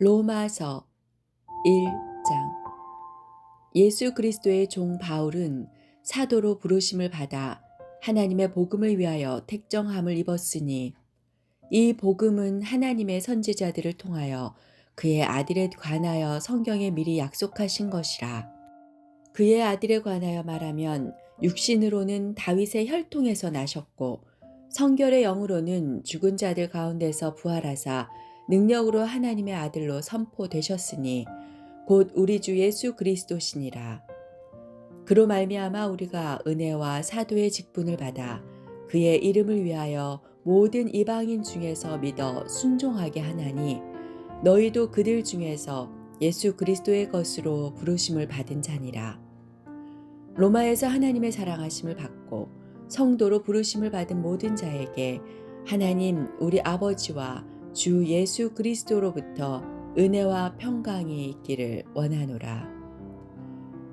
로마서 1장. 예수 그리스도의 종 바울은 사도로 부르심을 받아 하나님의 복음을 위하여 택정함을 입었으니 이 복음은 하나님의 선지자들을 통하여 그의 아들에 관하여 성경에 미리 약속하신 것이라. 그의 아들에 관하여 말하면 육신으로는 다윗의 혈통에서 나셨고 성결의 영으로는 죽은 자들 가운데서 부활하사 능력으로 하나님의 아들로 선포되셨으니 곧 우리 주 예수 그리스도시니라. 그로 말미암아 우리가 은혜와 사도의 직분을 받아 그의 이름을 위하여 모든 이방인 중에서 믿어 순종하게 하나니 너희도 그들 중에서 예수 그리스도의 것으로 부르심을 받은 자니라. 로마에서 하나님의 사랑하심을 받고 성도로 부르심을 받은 모든 자에게 하나님 우리 아버지와 주 예수 그리스도로부터 은혜와 평강이 있기를 원하노라.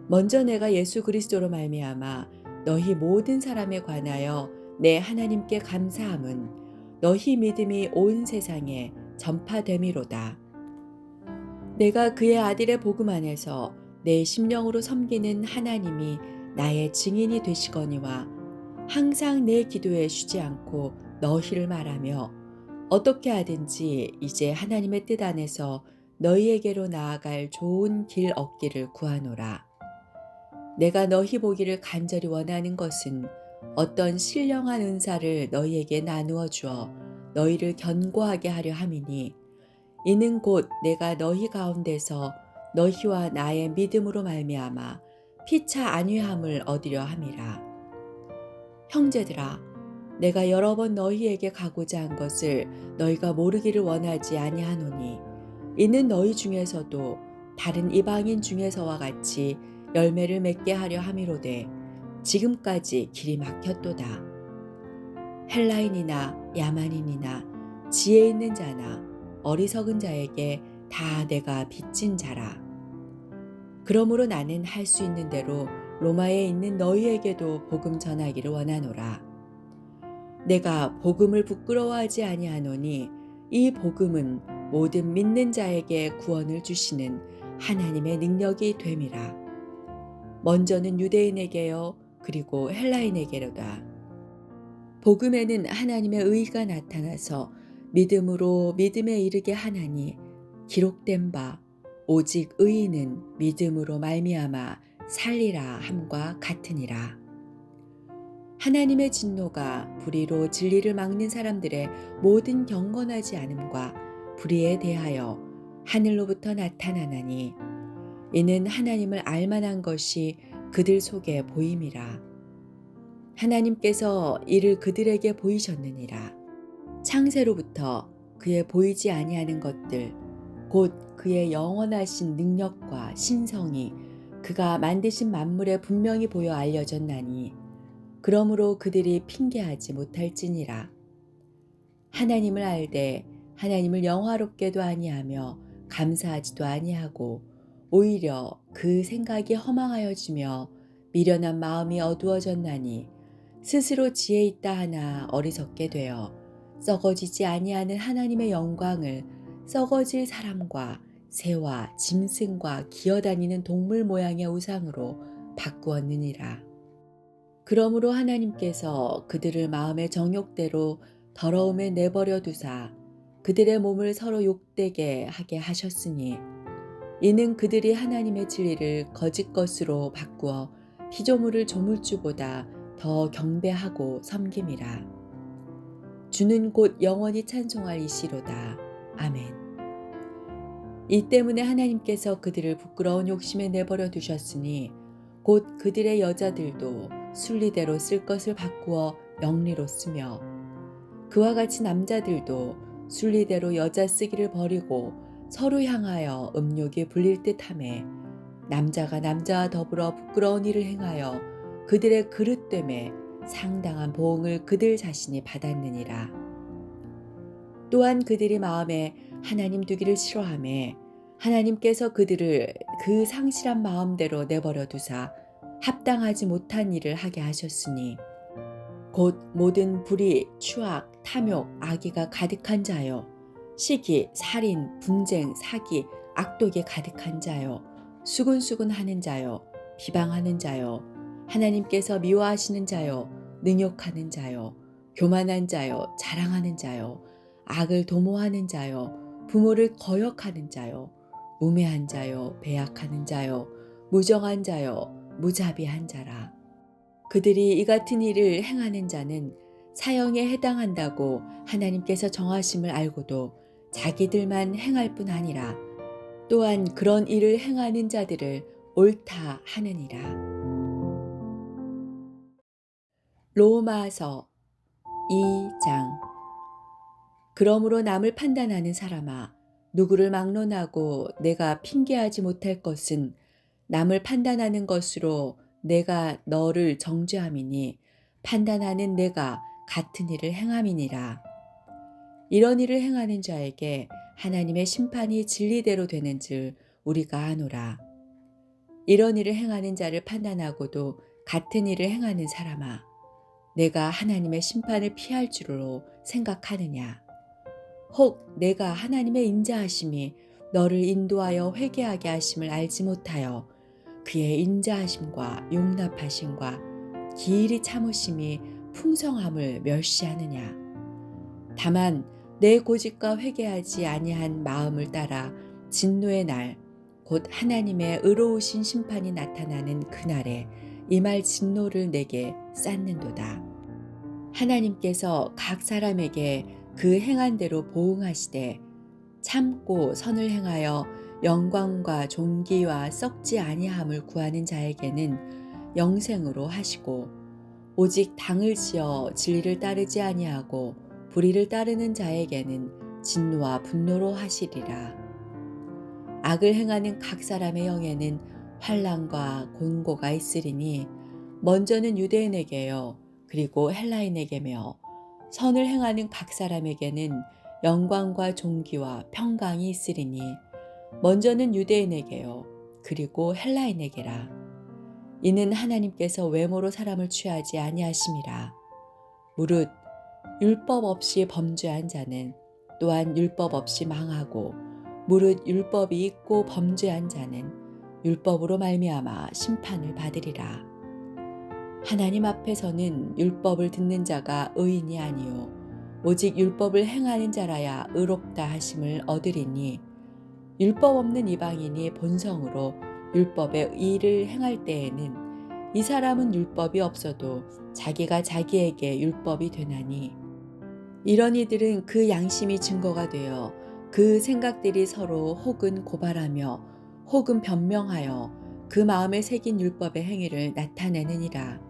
먼저 내가 예수 그리스도로 말미암아 너희 모든 사람에 관하여 내 하나님께 감사함은 너희 믿음이 온 세상에 전파됨이로다. 내가 그의 아들의 복음 안에서 내 심령으로 섬기는 하나님이 나의 증인이 되시거니와 항상 내 기도에 쉬지 않고 너희를 말하며 어떻게 하든지 이제 하나님의 뜻 안에서 너희에게로 나아갈 좋은 길 얻기를 구하노라. 내가 너희 보기를 간절히 원하는 것은 어떤 신령한 은사를 너희에게 나누어 주어 너희를 견고하게 하려 함이니 이는 곧 내가 너희 가운데서 너희와 나의 믿음으로 말미암아 피차 안위함을 얻으려 함이라. 형제들아, 내가 여러 번 너희에게 가고자 한 것을 너희가 모르기를 원하지 아니하노니 이는 너희 중에서도 다른 이방인 중에서와 같이 열매를 맺게 하려 함이로되 지금까지 길이 막혔도다. 헬라인이나 야만인이나 지혜 있는 자나 어리석은 자에게 다 내가 빚진 자라. 그러므로 나는 할 수 있는 대로 로마에 있는 너희에게도 복음 전하기를 원하노라. 내가 복음을 부끄러워하지 아니하노니 이 복음은 모든 믿는 자에게 구원을 주시는 하나님의 능력이 됨이라. 먼저는 유대인에게요 그리고 헬라인에게로다. 복음에는 하나님의 의가 나타나서 믿음으로 믿음에 이르게 하나니 기록된 바 오직 의인은 믿음으로 말미암아 살리라 함과 같으니라. 하나님의 진노가 불의로 진리를 막는 사람들의 모든 경건하지 않음과 불의에 대하여 하늘로부터 나타나나니 이는 하나님을 알만한 것이 그들 속에 보임이라. 하나님께서 이를 그들에게 보이셨느니라. 창세로부터 그의 보이지 아니하는 것들 곧 그의 영원하신 능력과 신성이 그가 만드신 만물에 분명히 보여 알려졌나니 그러므로 그들이 핑계하지 못할지니라. 하나님을 알되 하나님을 영화롭게도 아니하며 감사하지도 아니하고 오히려 그 생각이 허망하여지며 미련한 마음이 어두워졌나니 스스로 지혜 있다 하나 어리석게 되어 썩어지지 아니하는 하나님의 영광을 썩어질 사람과 새와 짐승과 기어다니는 동물 모양의 우상으로 바꾸었느니라. 그러므로 하나님께서 그들을 마음의 정욕대로 더러움에 내버려 두사 그들의 몸을 서로 욕되게 하게 하셨으니 이는 그들이 하나님의 진리를 거짓 것으로 바꾸어 피조물을 조물주보다 더 경배하고 섬김이라. 주는 곧 영원히 찬송할 이시로다. 아멘. 이 때문에 하나님께서 그들을 부끄러운 욕심에 내버려 두셨으니 곧 그들의 여자들도 순리대로 쓸 것을 바꾸어 영리로 쓰며 그와 같이 남자들도 순리대로 여자 쓰기를 버리고 서로 향하여 음욕이 불릴 듯하매 남자가 남자와 더불어 부끄러운 일을 행하여 그들의 그릇됨에 상당한 보응을 그들 자신이 받았느니라. 또한 그들이 마음에 하나님 두기를 싫어하매 하나님께서 그들을 그 상실한 마음대로 내버려 두사 합당하지 못한 일을 하게 하셨으니 곧 모든 불의, 추악, 탐욕, 악의가 가득한 자요 시기, 살인, 분쟁, 사기, 악독에 가득한 자요. 수군수군 하는 자요. 비방하는 자요. 하나님께서 미워하시는 자요. 능욕하는 자요. 교만한 자요. 자랑하는 자요. 악을 도모하는 자요. 부모를 거역하는 자요. 우매한 자요. 배약하는 자요. 무정한 자요. 무자비한 자라. 그들이 이 같은 일을 행하는 자는 사형에 해당한다고 하나님께서 정하심을 알고도 자기들만 행할 뿐 아니라 또한 그런 일을 행하는 자들을 옳다 하느니라. 로마서 2장. 그러므로 남을 판단하는 사람아, 누구를 막론하고 내가 핑계하지 못할 것은 남을 판단하는 것으로 내가 너를 정죄함이니 판단하는 내가 같은 일을 행함이니라. 이런 일을 행하는 자에게 하나님의 심판이 진리대로 되는 줄 우리가 아노라. 이런 일을 행하는 자를 판단하고도 같은 일을 행하는 사람아, 내가 하나님의 심판을 피할 줄로 생각하느냐? 혹 내가 하나님의 인자하심이 너를 인도하여 회개하게 하심을 알지 못하여 그의 인자하심과 용납하심과 기일이 참으심이 풍성함을 멸시하느냐? 다만 내 고집과 회개하지 아니한 마음을 따라 진노의 날, 곧 하나님의 의로우신 심판이 나타나는 그날에 임할 진노를 내게 쌓는도다. 하나님께서 각 사람에게 그 행한 대로 보응하시되 참고 선을 행하여 영광과 존귀와 썩지 아니함을 구하는 자에게는 영생으로 하시고, 오직 당을 지어 진리를 따르지 아니하고 불의를 따르는 자에게는 진노와 분노로 하시리라. 악을 행하는 각 사람의 영에는 환난과 곤고가 있으리니 먼저는 유대인에게요 그리고 헬라인에게며, 선을 행하는 각 사람에게는 영광과 존귀와 평강이 있으리니 먼저는 유대인에게요 그리고 헬라인에게라. 이는 하나님께서 외모로 사람을 취하지 아니하심이라. 무릇 율법 없이 범죄한 자는 또한 율법 없이 망하고, 무릇 율법이 있고 범죄한 자는 율법으로 말미암아 심판을 받으리라. 하나님 앞에서는 율법을 듣는 자가 의인이 아니요 오직 율법을 행하는 자라야 의롭다 하심을 얻으리니, 율법 없는 이방인이 본성으로 율법의 의를 행할 때에는 이 사람은 율법이 없어도 자기가 자기에게 율법이 되나니, 이런 이들은 그 양심이 증거가 되어 그 생각들이 서로 혹은 고발하며 혹은 변명하여 그 마음에 새긴 율법의 행위를 나타내느니라.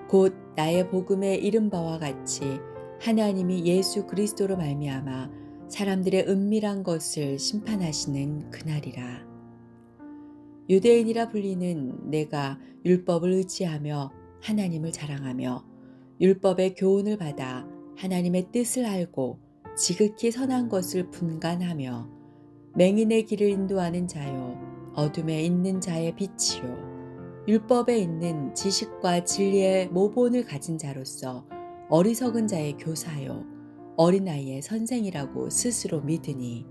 곧 나의 복음에 이른 바와 같이 하나님이 예수 그리스도로 말미암아 사람들의 은밀한 것을 심판하시는 그날이라. 유대인이라 불리는 내가 율법을 의지하며 하나님을 자랑하며 율법의 교훈을 받아 하나님의 뜻을 알고 지극히 선한 것을 분간하며 맹인의 길을 인도하는 자요 어둠에 있는 자의 빛이요 율법에 있는 지식과 진리의 모본을 가진 자로서 어리석은 자의 교사요 어린아이의 선생이라고 스스로 믿으니,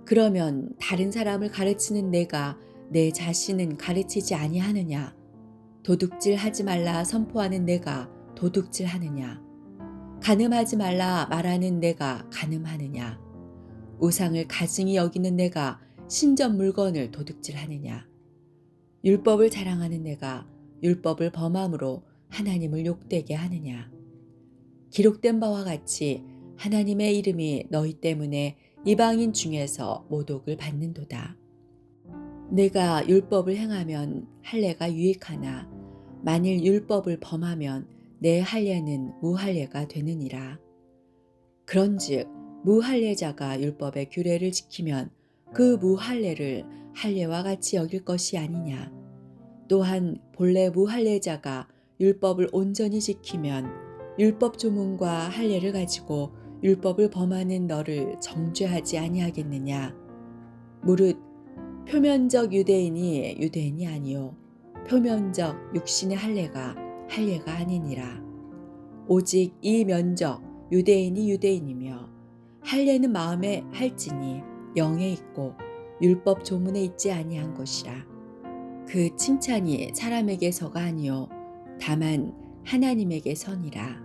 그러면 다른 사람을 가르치는 내가 내 자신은 가르치지 아니하느냐? 도둑질하지 말라 선포하는 내가 도둑질하느냐? 간음하지 말라 말하는 내가 간음하느냐? 우상을 가증히 여기는 내가 신전 물건을 도둑질하느냐? 율법을 자랑하는 내가 율법을 범함으로 하나님을 욕되게 하느냐? 기록된 바와 같이 하나님의 이름이 너희 때문에 이방인 중에서 모독을 받는도다. 내가 율법을 행하면 할례가 유익하나 만일 율법을 범하면 내 할례는 무할례가 되느니라. 그런즉 무할례자가 율법의 규례를 지키면 그 무할례를 할례와 같이 여길 것이 아니냐. 또한 본래 무할례자가 율법을 온전히 지키면 율법 조문과 할례를 가지고 율법을 범하는 너를 정죄하지 아니하겠느냐. 무릇 표면적 유대인이 유대인이 아니요 표면적 육신의 할례가 할례가 아니니라. 오직 이 면적 유대인이 유대인이며 할례는 마음에 할지니 영에 있고 율법 조문에 있지 아니한 것이라. 그 칭찬이 사람에게서가 아니요 다만 하나님에게서니라.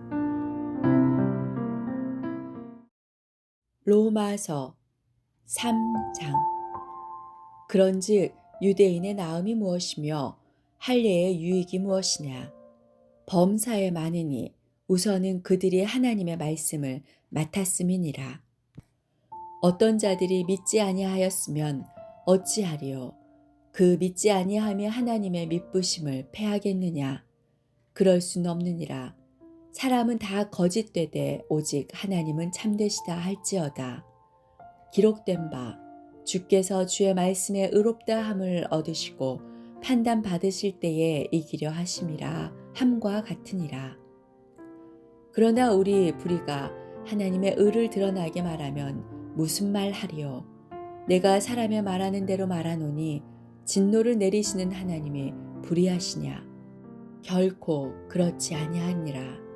로마서 3장. 그런즉 유대인의 나음이 무엇이며 할례의 유익이 무엇이냐. 범사에 많으니 우선은 그들이 하나님의 말씀을 맡았음이니라. 어떤 자들이 믿지 아니하였으면 어찌하리요. 그 믿지 아니함이 하나님의 믿부심을 패하겠느냐. 그럴 순 없느니라. 사람은 다 거짓되되 오직 하나님은 참되시다 할지어다. 기록된 바 주께서 주의 말씀에 의롭다 함을 얻으시고 판단 받으실 때에 이기려 하심이라 함과 같으니라. 그러나 우리 불의가 하나님의 의를 드러나게 말하면 무슨 말 하리요. 내가 사람의 말하는 대로 말하노니 진노를 내리시는 하나님이 불의하시냐. 결코 그렇지 아니하니라.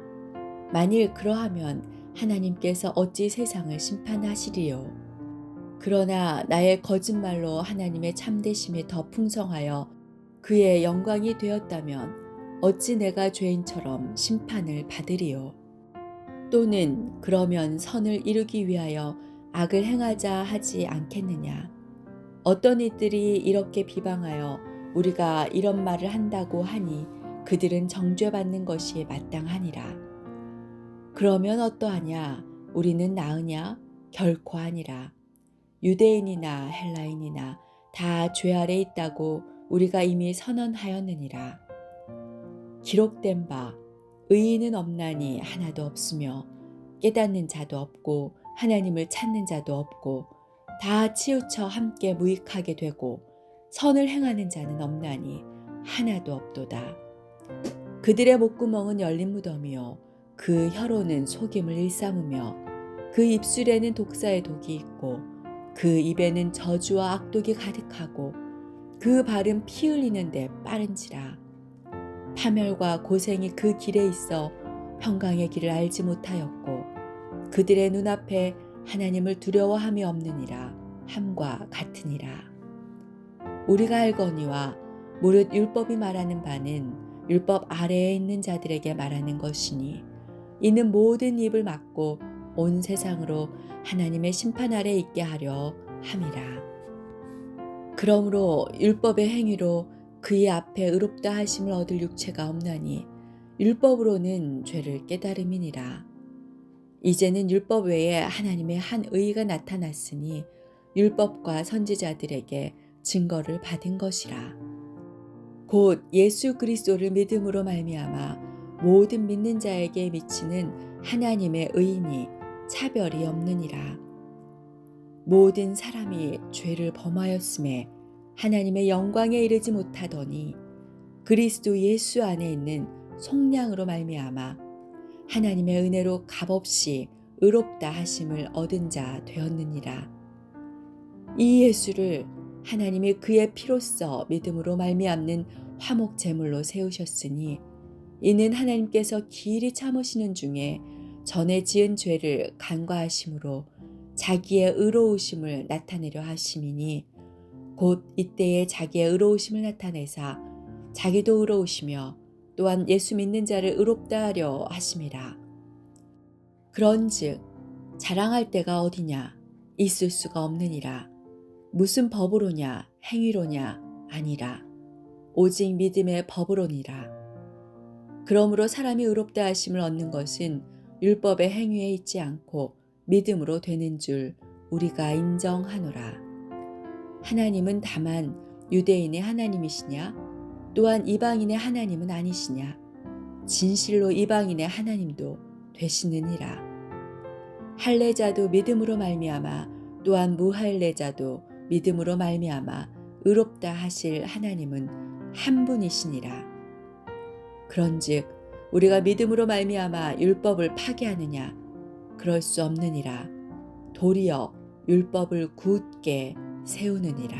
만일 그러하면 하나님께서 어찌 세상을 심판하시리요. 그러나 나의 거짓말로 하나님의 참되심이 더 풍성하여 그의 영광이 되었다면 어찌 내가 죄인처럼 심판을 받으리요. 또는 그러면 선을 이루기 위하여 악을 행하자 하지 않겠느냐. 어떤 이들이 이렇게 비방하여 우리가 이런 말을 한다고 하니 그들은 정죄받는 것이 마땅하니라. 그러면 어떠하냐? 우리는 나으냐? 결코 아니라. 유대인이나 헬라인이나 다 죄 아래 있다고 우리가 이미 선언하였느니라. 기록된 바 의인은 없나니 하나도 없으며 깨닫는 자도 없고 하나님을 찾는 자도 없고 다 치우쳐 함께 무익하게 되고 선을 행하는 자는 없나니 하나도 없도다. 그들의 목구멍은 열린 무덤이요 그 혀로는 속임을 일삼으며 그 입술에는 독사의 독이 있고 그 입에는 저주와 악독이 가득하고 그 발은 피 흘리는데 빠른지라. 파멸과 고생이 그 길에 있어 평강의 길을 알지 못하였고 그들의 눈앞에 하나님을 두려워함이 없느니라 함과 같으니라. 우리가 알거니와 무릇 율법이 말하는 바는 율법 아래에 있는 자들에게 말하는 것이니 이는 모든 입을 막고 온 세상으로 하나님의 심판 아래 있게 하려 함이라. 그러므로 율법의 행위로 그의 앞에 의롭다 하심을 얻을 육체가 없나니 율법으로는 죄를 깨달음이니라. 이제는 율법 외에 하나님의 한 의가 나타났으니 율법과 선지자들에게 증거를 받은 것이라. 곧 예수 그리스도를 믿음으로 말미암아 모든 믿는 자에게 미치는 하나님의 의인이 차별이 없느니라. 모든 사람이 죄를 범하였음에 하나님의 영광에 이르지 못하더니 그리스도 예수 안에 있는 속량으로 말미암아 하나님의 은혜로 값없이 의롭다 하심을 얻은 자 되었느니라. 이 예수를 하나님이 그의 피로써 믿음으로 말미암는 화목 제물로 세우셨으니 이는 하나님께서 길이 참으시는 중에 전에 지은 죄를 간과하심으로 자기의 의로우심을 나타내려 하심이니 곧 이때에 자기의 의로우심을 나타내사 자기도 의로우시며 또한 예수 믿는 자를 의롭다 하려 하심이라. 그런즉 자랑할 데가 어디냐? 있을 수가 없느니라. 무슨 법으로냐? 행위로냐? 아니라 오직 믿음의 법으로니라. 그러므로 사람이 의롭다 하심을 얻는 것은 율법의 행위에 있지 않고 믿음으로 되는 줄 우리가 인정하노라. 하나님은 다만 유대인의 하나님이시냐? 또한 이방인의 하나님은 아니시냐? 진실로 이방인의 하나님도 되시느니라. 할례자도 믿음으로 말미암아 또한 무할례자도 믿음으로 말미암아 의롭다 하실 하나님은 한 분이시니라. 그런즉 우리가 믿음으로 말미암아 율법을 파기하느냐? 그럴 수 없느니라. 도리어 율법을 굳게 세우느니라.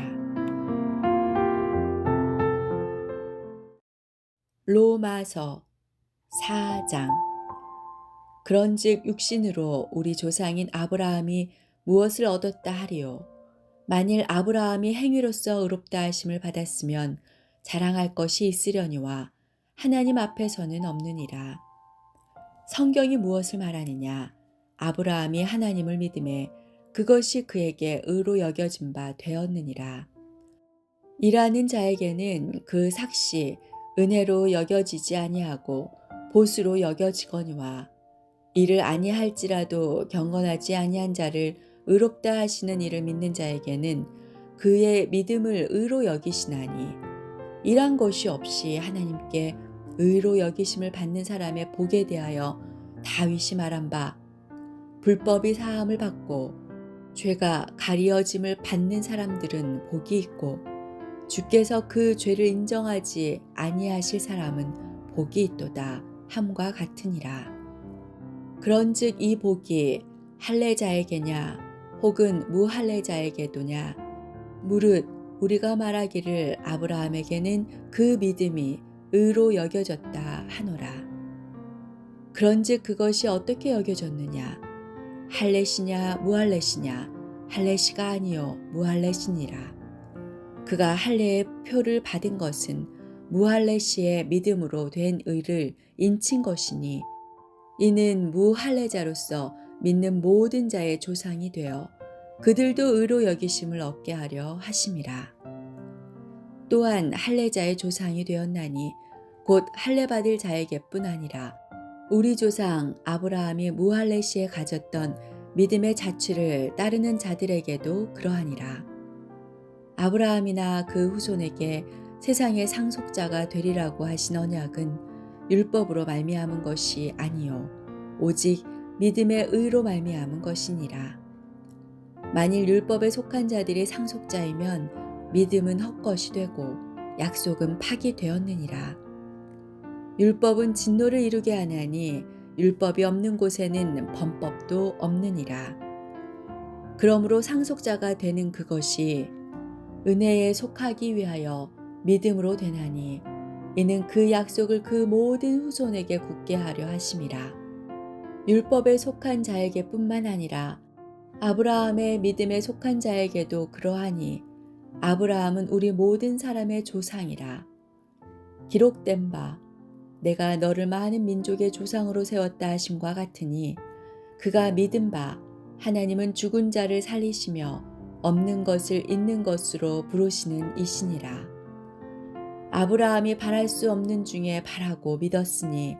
로마서 4장. 그런즉 육신으로 우리 조상인 아브라함이 무엇을 얻었다 하리요. 만일 아브라함이 행위로서 의롭다 하심을 받았으면 자랑할 것이 있으려니와 하나님 앞에서는 없느니라. 성경이 무엇을 말하느냐? 아브라함이 하나님을 믿음에 그것이 그에게 의로 여겨진 바 되었느니라. 일하는 자에게는 그 삭시 은혜로 여겨지지 아니하고 보수로 여겨지거니와 이를 아니할지라도 경건하지 아니한 자를 의롭다 하시는 이를 믿는 자에게는 그의 믿음을 의로 여기시나니 이란 것이 없이 하나님께 의로 여기심을 받는 사람의 복에 대하여 다윗이 말한 바 불법이 사함을 받고 죄가 가리어짐을 받는 사람들은 복이 있고 주께서 그 죄를 인정하지 아니하실 사람은 복이 있도다 함과 같으니라. 그런즉 이 복이 할례자에게냐 혹은 무할례자에게도냐 무릇 우리가 말하기를 아브라함에게는 그 믿음이 의로 여겨졌다 하노라. 그런즉 그것이 어떻게 여겨졌느냐 할례시냐 무할례시냐 할례시가 아니요 무할례시니라. 그가 할례의 표를 받은 것은 무할례시의 믿음으로 된 의를 인친 것이니 이는 무할례자로서 믿는 모든 자의 조상이 되어 그들도 의로 여기심을 얻게 하려 하심이라. 또한 할례자의 조상이 되었나니 곧 할례받을 자에게뿐 아니라 우리 조상 아브라함이 무할례시에 가졌던 믿음의 자취를 따르는 자들에게도 그러하니라. 아브라함이나 그 후손에게 세상의 상속자가 되리라고 하신 언약은 율법으로 말미암은 것이 아니요 오직 믿음의 의로 말미암은 것이니라. 만일 율법에 속한 자들이 상속자이면 믿음은 헛것이 되고 약속은 파기되었느니라. 율법은 진노를 이루게 하나니 율법이 없는 곳에는 범법도 없느니라. 그러므로 상속자가 되는 그것이 은혜에 속하기 위하여 믿음으로 되나니 이는 그 약속을 그 모든 후손에게 굳게 하려 하심이라. 율법에 속한 자에게뿐만 아니라 아브라함의 믿음에 속한 자에게도 그러하니 아브라함은 우리 모든 사람의 조상이라. 기록된 바 내가 너를 많은 민족의 조상으로 세웠다 하심과 같으니 그가 믿은 바 하나님은 죽은 자를 살리시며 없는 것을 있는 것으로 부르시는 이시니라. 아브라함이 바랄 수 없는 중에 바라고 믿었으니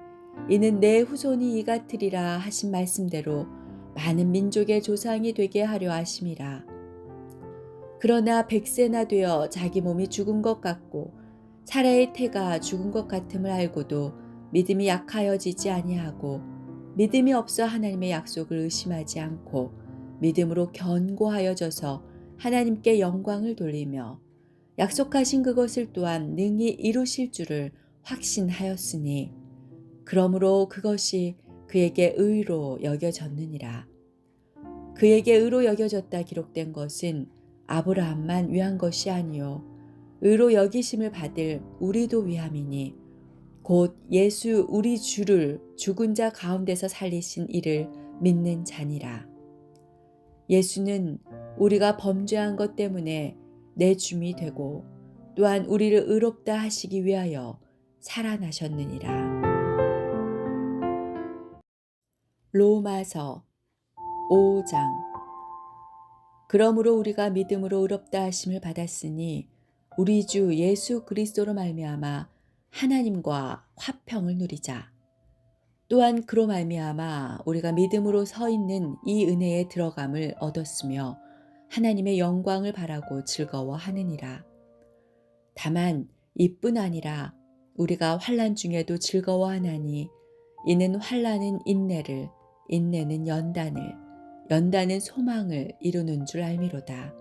이는 내 후손이 이 같으리라 하신 말씀대로 많은 민족의 조상이 되게 하려 하심이라. 그러나 백세나 되어 자기 몸이 죽은 것 같고 사라의 태가 죽은 것 같음을 알고도 믿음이 약하여지지 아니하고 믿음이 없어 하나님의 약속을 의심하지 않고 믿음으로 견고하여져서 하나님께 영광을 돌리며 약속하신 그것을 또한 능히 이루실 줄을 확신하였으니 그러므로 그것이 그에게 의로 여겨졌느니라. 그에게 의로 여겨졌다 기록된 것은 아브라함만 위한 것이 아니요 의로 여기심을 받을 우리도 위함이니 곧 예수 우리 주를 죽은 자 가운데서 살리신 이를 믿는 자니라. 예수는 우리가 범죄한 것 때문에 내 줌이 되고 또한 우리를 의롭다 하시기 위하여 살아나셨느니라. 로마서 5장. 그러므로 우리가 믿음으로 의롭다 하심을 받았으니 우리 주 예수 그리스도로 말미암아 하나님과 화평을 누리자. 또한 그로 말미암아 우리가 믿음으로 서 있는 이 은혜에 들어감을 얻었으며 하나님의 영광을 바라고 즐거워하느니라. 다만 이뿐 아니라 우리가 환난 중에도 즐거워하나니 이는 환난은 인내를, 인내는 연단을, 연단은 소망을 이루는 줄 알미로다.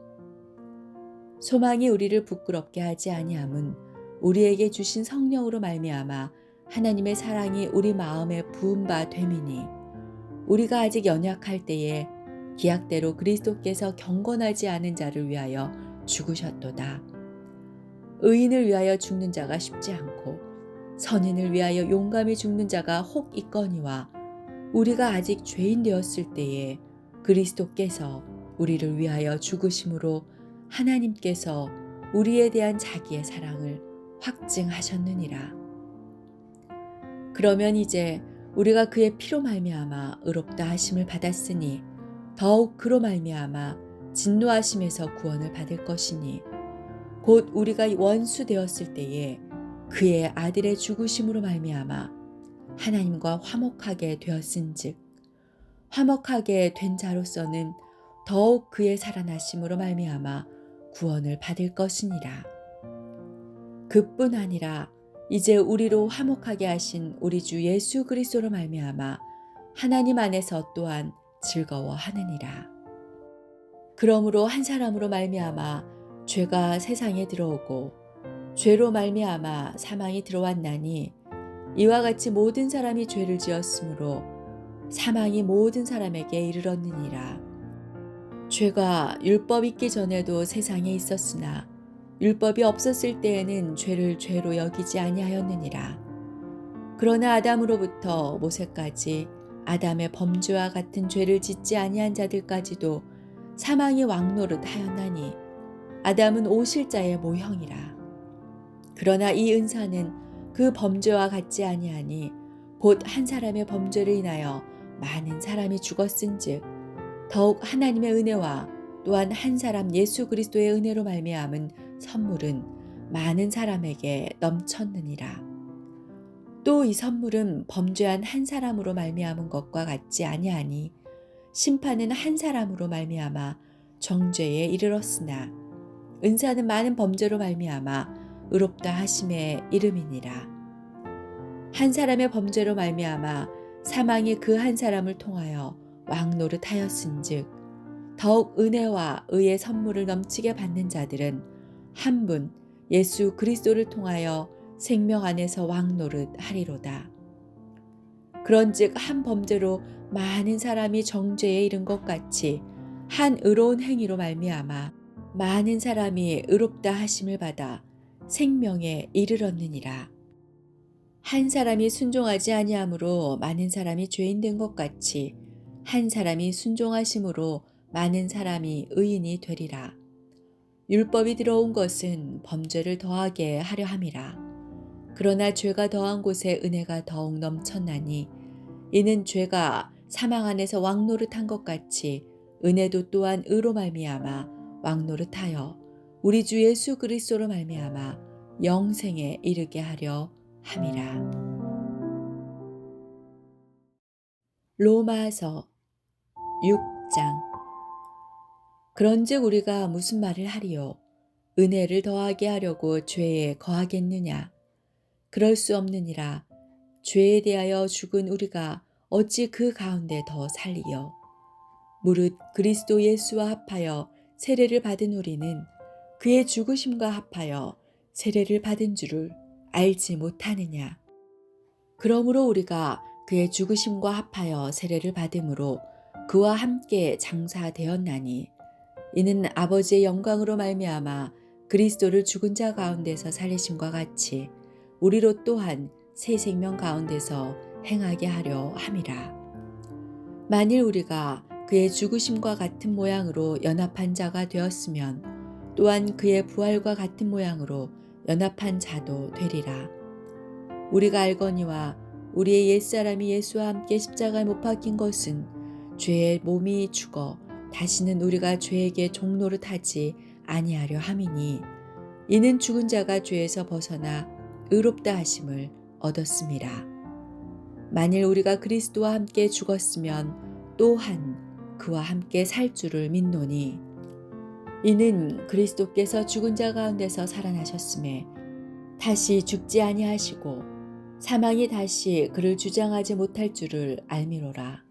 소망이 우리를 부끄럽게 하지 아니함은 우리에게 주신 성령으로 말미암아 하나님의 사랑이 우리 마음에 부은 바 됨이니 우리가 아직 연약할 때에 기약대로 그리스도께서 경건하지 않은 자를 위하여 죽으셨도다. 의인을 위하여 죽는 자가 쉽지 않고 선인을 위하여 용감히 죽는 자가 혹 있거니와 우리가 아직 죄인 되었을 때에 그리스도께서 우리를 위하여 죽으심으로 하나님께서 우리에 대한 자기의 사랑을 확증하셨느니라. 그러면 이제 우리가 그의 피로 말미암아 의롭다 하심을 받았으니 더욱 그로 말미암아 진노하심에서 구원을 받을 것이니 곧 우리가 원수 되었을 때에 그의 아들의 죽으심으로 말미암아 하나님과 화목하게 되었은즉 화목하게 된 자로서는 더욱 그의 살아나심으로 말미암아 구원을 받을 것이니라. 그뿐 아니라 이제 우리로 화목하게 하신 우리 주 예수 그리스도로 말미암아 하나님 안에서 또한 즐거워하느니라. 그러므로 한 사람으로 말미암아 죄가 세상에 들어오고 죄로 말미암아 사망이 들어왔나니 이와 같이 모든 사람이 죄를 지었으므로 사망이 모든 사람에게 이르렀느니라. 죄가 율법 있기 전에도 세상에 있었으나 율법이 없었을 때에는 죄를 죄로 여기지 아니하였느니라. 그러나 아담으로부터 모세까지 아담의 범죄와 같은 죄를 짓지 아니한 자들까지도 사망이 왕노릇하였나니 아담은 오실자의 모형이라. 그러나 이 은사는 그 범죄와 같지 아니하니 곧 한 사람의 범죄를 인하여 많은 사람이 죽었은즉 더욱 하나님의 은혜와 또한 한 사람 예수 그리스도의 은혜로 말미암은 선물은 많은 사람에게 넘쳤느니라. 또 이 선물은 범죄한 한 사람으로 말미암은 것과 같지 아니하니 심판은 한 사람으로 말미암아 정죄에 이르렀으나 은사는 많은 범죄로 말미암아 의롭다 하심의 이름이니라. 한 사람의 범죄로 말미암아 사망이 그 한 사람을 통하여 왕노릇하였은즉 더욱 은혜와 의의 선물을 넘치게 받는 자들은 한 분 예수 그리스도를 통하여 생명 안에서 왕노릇하리로다. 그런즉 한 범죄로 많은 사람이 정죄에 이른 것 같이 한 의로운 행위로 말미암아 많은 사람이 의롭다 하심을 받아 생명에 이르렀느니라. 한 사람이 순종하지 아니함으로 많은 사람이 죄인 된 것 같이 한 사람이 순종하심으로 많은 사람이 의인이 되리라. 율법이 들어온 것은 범죄를 더하게 하려 함이라. 그러나 죄가 더한 곳에 은혜가 더욱 넘쳤나니 이는 죄가 사망 안에서 왕노릇한 것 같이 은혜도 또한 의로 말미암아 왕노릇하여 우리 주 예수 그리스도로 말미암아 영생에 이르게 하려 함이라. 로마서 6장. 그런즉 우리가 무슨 말을 하리요? 은혜를 더하게 하려고 죄에 거하겠느냐? 그럴 수 없느니라. 죄에 대하여 죽은 우리가 어찌 그 가운데 더 살리요? 무릇 그리스도 예수와 합하여 세례를 받은 우리는 그의 죽으심과 합하여 세례를 받은 줄을 알지 못하느냐? 그러므로 우리가 그의 죽으심과 합하여 세례를 받음으로 그와 함께 장사되었나니 이는 아버지의 영광으로 말미암아 그리스도를 죽은 자 가운데서 살리심과 같이 우리로 또한 새 생명 가운데서 행하게 하려 함이라. 만일 우리가 그의 죽으심과 같은 모양으로 연합한 자가 되었으면 또한 그의 부활과 같은 모양으로 연합한 자도 되리라. 우리가 알거니와 우리의 옛사람이 예수와 함께 십자가에 못 박힌 것은 죄의 몸이 죽어 다시는 우리가 죄에게 종노릇하지 아니하려 함이니 이는 죽은 자가 죄에서 벗어나 의롭다 하심을 얻었음이라. 만일 우리가 그리스도와 함께 죽었으면 또한 그와 함께 살 줄을 믿노니 이는 그리스도께서 죽은 자 가운데서 살아나셨음에 다시 죽지 아니하시고 사망이 다시 그를 주장하지 못할 줄을 알미로라.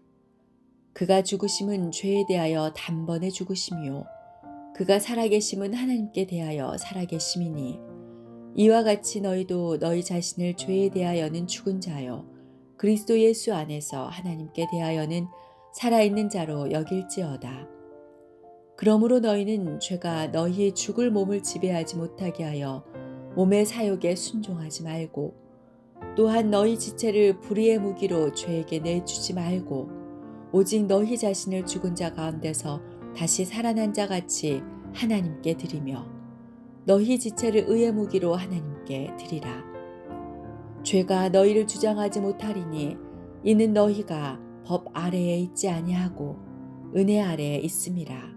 그가 죽으심은 죄에 대하여 단번에 죽으심이요 그가 살아계심은 하나님께 대하여 살아계심이니 이와 같이 너희도 너희 자신을 죄에 대하여는 죽은 자요 그리스도 예수 안에서 하나님께 대하여는 살아있는 자로 여길지어다. 그러므로 너희는 죄가 너희의 죽을 몸을 지배하지 못하게 하여 몸의 사욕에 순종하지 말고 또한 너희 지체를 불의의 무기로 죄에게 내주지 말고 오직 너희 자신을 죽은 자 가운데서 다시 살아난 자 같이 하나님께 드리며 너희 지체를 의의 무기로 하나님께 드리라. 죄가 너희를 주장하지 못하리니 이는 너희가 법 아래에 있지 아니하고 은혜 아래에 있음이라.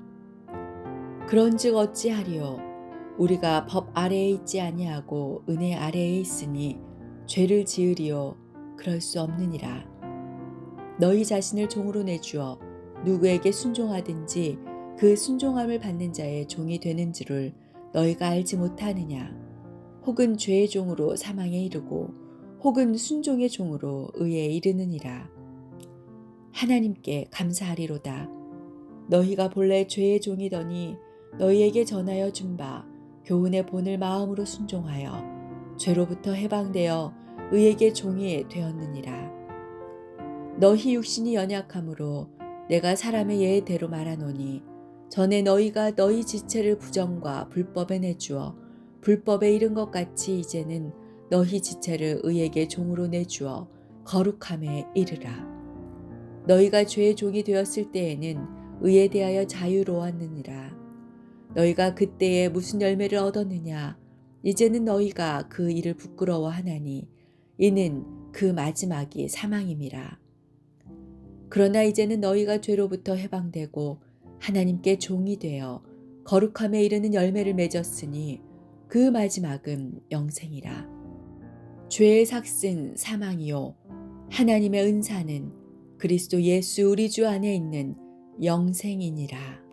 그런즉 어찌하리요? 우리가 법 아래에 있지 아니하고 은혜 아래에 있으니 죄를 지으리요? 그럴 수 없느니라. 너희 자신을 종으로 내주어 누구에게 순종하든지 그 순종함을 받는 자의 종이 되는 줄을 너희가 알지 못하느냐? 혹은 죄의 종으로 사망에 이르고 혹은 순종의 종으로 의에 이르느니라. 하나님께 감사하리로다. 너희가 본래 죄의 종이더니 너희에게 전하여 준 바 교훈의 본을 마음으로 순종하여 죄로부터 해방되어 의에게 종이 되었느니라. 너희 육신이 연약함으로 내가 사람의 예대로 말하노니 전에 너희가 너희 지체를 부정과 불법에 내주어 불법에 이른 것 같이 이제는 너희 지체를 의에게 종으로 내주어 거룩함에 이르라. 너희가 죄의 종이 되었을 때에는 의에 대하여 자유로웠느니라. 너희가 그때에 무슨 열매를 얻었느냐? 이제는 너희가 그 일을 부끄러워하나니 이는 그 마지막이 사망임이라. 그러나 이제는 너희가 죄로부터 해방되고 하나님께 종이 되어 거룩함에 이르는 열매를 맺었으니 그 마지막은 영생이라. 죄의 삭은 사망이요 하나님의 은사는 그리스도 예수 우리 주 안에 있는 영생이니라.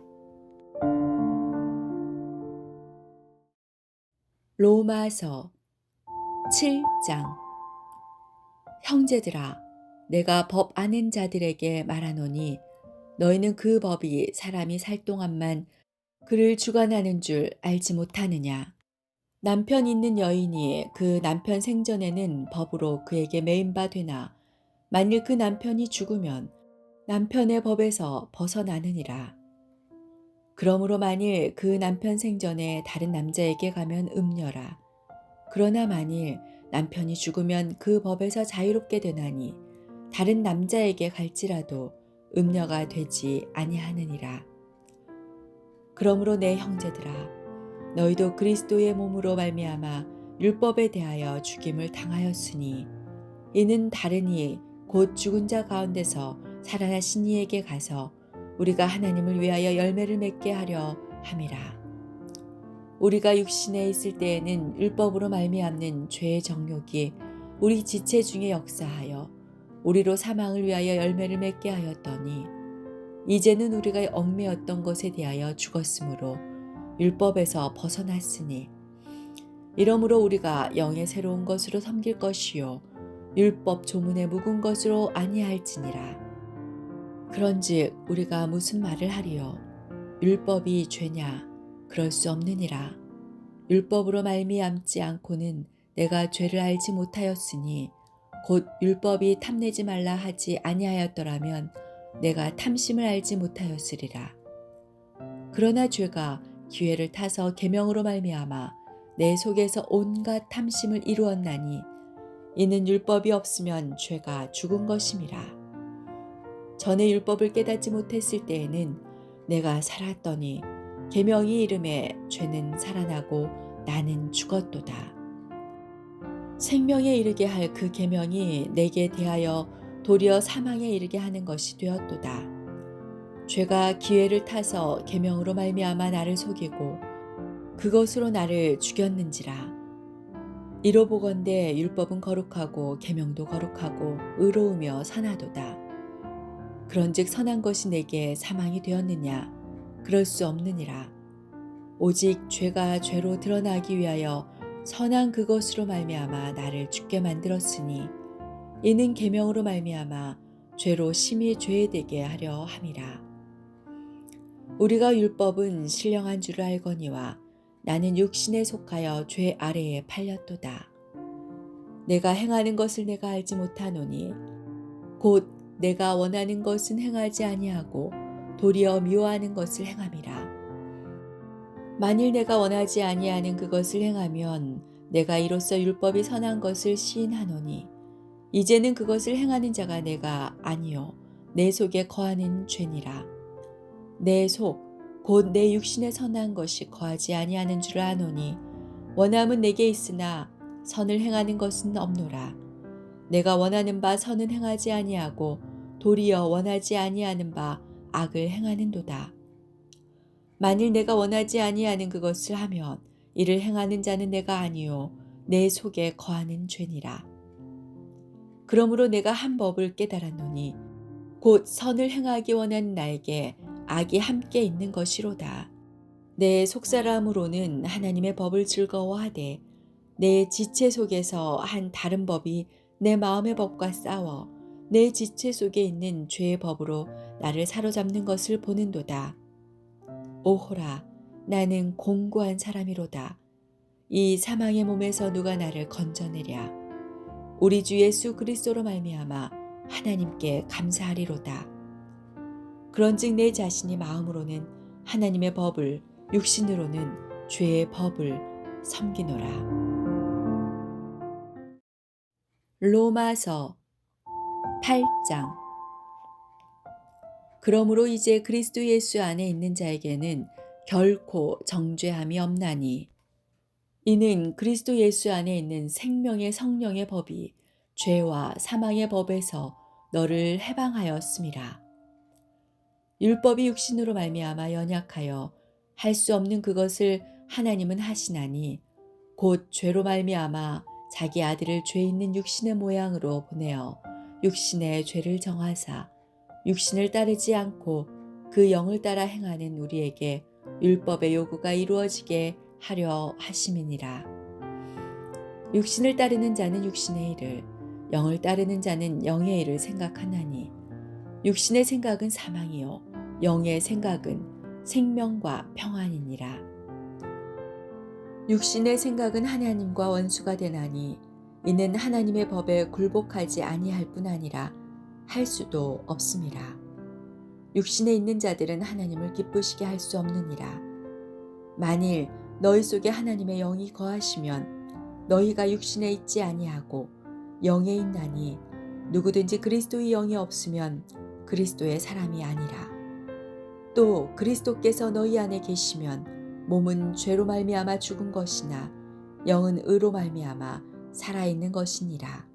로마서 7장. 형제들아, 내가 법 아는 자들에게 말하노니 너희는 그 법이 사람이 살 동안만 그를 주관하는 줄 알지 못하느냐. 남편 있는 여인이 그 남편 생전에는 법으로 그에게 매인 바 되나 만일 그 남편이 죽으면 남편의 법에서 벗어나느니라. 그러므로 만일 그 남편 생전에 다른 남자에게 가면 음녀라. 그러나 만일 남편이 죽으면 그 법에서 자유롭게 되나니 다른 남자에게 갈지라도 음녀가 되지 아니하느니라. 그러므로 내 형제들아, 너희도 그리스도의 몸으로 말미암아 율법에 대하여 죽임을 당하였으니 이는 다르니 곧 죽은 자 가운데서 살아나신 이에게 가서 우리가 하나님을 위하여 열매를 맺게 하려 함이라. 우리가 육신에 있을 때에는 율법으로 말미암는 죄의 정욕이 우리 지체 중에 역사하여 우리로 사망을 위하여 열매를 맺게 하였더니 이제는 우리가 얽매였던 것에 대하여 죽었으므로 율법에서 벗어났으니 이러므로 우리가 영의 새로운 것으로 섬길 것이요 율법 조문에 묵은 것으로 아니할지니라. 그런즉 우리가 무슨 말을 하리요? 율법이 죄냐? 그럴 수 없느니라. 율법으로 말미암지 않고는 내가 죄를 알지 못하였으니 곧 율법이 탐내지 말라 하지 아니하였더라면 내가 탐심을 알지 못하였으리라. 그러나 죄가 기회를 타서 계명으로 말미암아 내 속에서 온갖 탐심을 이루었나니 이는 율법이 없으면 죄가 죽은 것임이라. 전에 율법을 깨닫지 못했을 때에는 내가 살았더니 계명이 이름에 죄는 살아나고 나는 죽었도다. 생명에 이르게 할 그 계명이 내게 대하여 도리어 사망에 이르게 하는 것이 되었도다. 죄가 기회를 타서 계명으로 말미암아 나를 속이고 그것으로 나를 죽였는지라. 이로 보건대 율법은 거룩하고 계명도 거룩하고 의로우며 선하도다. 그런즉 선한 것이 내게 사망이 되었느냐? 그럴 수 없느니라. 오직 죄가 죄로 드러나기 위하여 선한 그것으로 말미암아 나를 죽게 만들었으니 이는 계명으로 말미암아 죄로 심히 죄되게 하려 함이라. 우리가 율법은 신령한 줄을 알거니와 나는 육신에 속하여 죄 아래에 팔렸도다. 내가 행하는 것을 내가 알지 못하노니 곧 내가 원하는 것은 행하지 아니하고 도리어 미워하는 것을 행함이라. 만일 내가 원하지 아니하는 그것을 행하면 내가 이로써 율법이 선한 것을 시인하노니 이제는 그것을 행하는 자가 내가 아니요 내 속에 거하는 죄니라. 내 속 곧 내 육신에 선한 것이 거하지 아니하는 줄 아노니 원함은 내게 있으나 선을 행하는 것은 없노라. 내가 원하는 바 선은 행하지 아니하고 도리어 원하지 아니하는 바 악을 행하는도다. 만일 내가 원하지 아니하는 그것을 하면 이를 행하는 자는 내가 아니요 내 속에 거하는 죄니라. 그러므로 내가 한 법을 깨달았노니 곧 선을 행하기 원하는 나에게 악이 함께 있는 것이로다. 내 속사람으로는 하나님의 법을 즐거워하되 내 지체 속에서 한 다른 법이 내 마음의 법과 싸워 내 지체 속에 있는 죄의 법으로 나를 사로잡는 것을 보는도다. 오호라, 나는 공고한 사람이로다. 이 사망의 몸에서 누가 나를 건져내랴. 우리 주 예수 그리스도로 말미암아 하나님께 감사하리로다. 그런즉 내 자신이 마음으로는 하나님의 법을, 육신으로는 죄의 법을 섬기노라. 로마서 8장. 그러므로 이제 그리스도 예수 안에 있는 자에게는 결코 정죄함이 없나니 이는 그리스도 예수 안에 있는 생명의 성령의 법이 죄와 사망의 법에서 너를 해방하였음이라. 율법이 육신으로 말미암아 연약하여 할 수 없는 그것을 하나님은 하시나니 곧 죄로 말미암아 자기 아들을 죄 있는 육신의 모양으로 보내어 육신의 죄를 정하사 육신을 따르지 않고 그 영을 따라 행하는 우리에게 율법의 요구가 이루어지게 하려 하심이니라. 육신을 따르는 자는 육신의 일을, 영을 따르는 자는 영의 일을 생각하나니 육신의 생각은 사망이요 영의 생각은 생명과 평안이니라. 육신의 생각은 하나님과 원수가 되나니 이는 하나님의 법에 굴복하지 아니할 뿐 아니라 할 수도 없음이라. 육신에 있는 자들은 하나님을 기쁘시게 할 수 없느니라. 만일 너희 속에 하나님의 영이 거하시면 너희가 육신에 있지 아니하고 영에 있나니 누구든지 그리스도의 영이 없으면 그리스도의 사람이 아니라. 또 그리스도께서 너희 안에 계시면 몸은 죄로 말미암아 죽은 것이나 영은 의로 말미암아 살아있는 것이니라.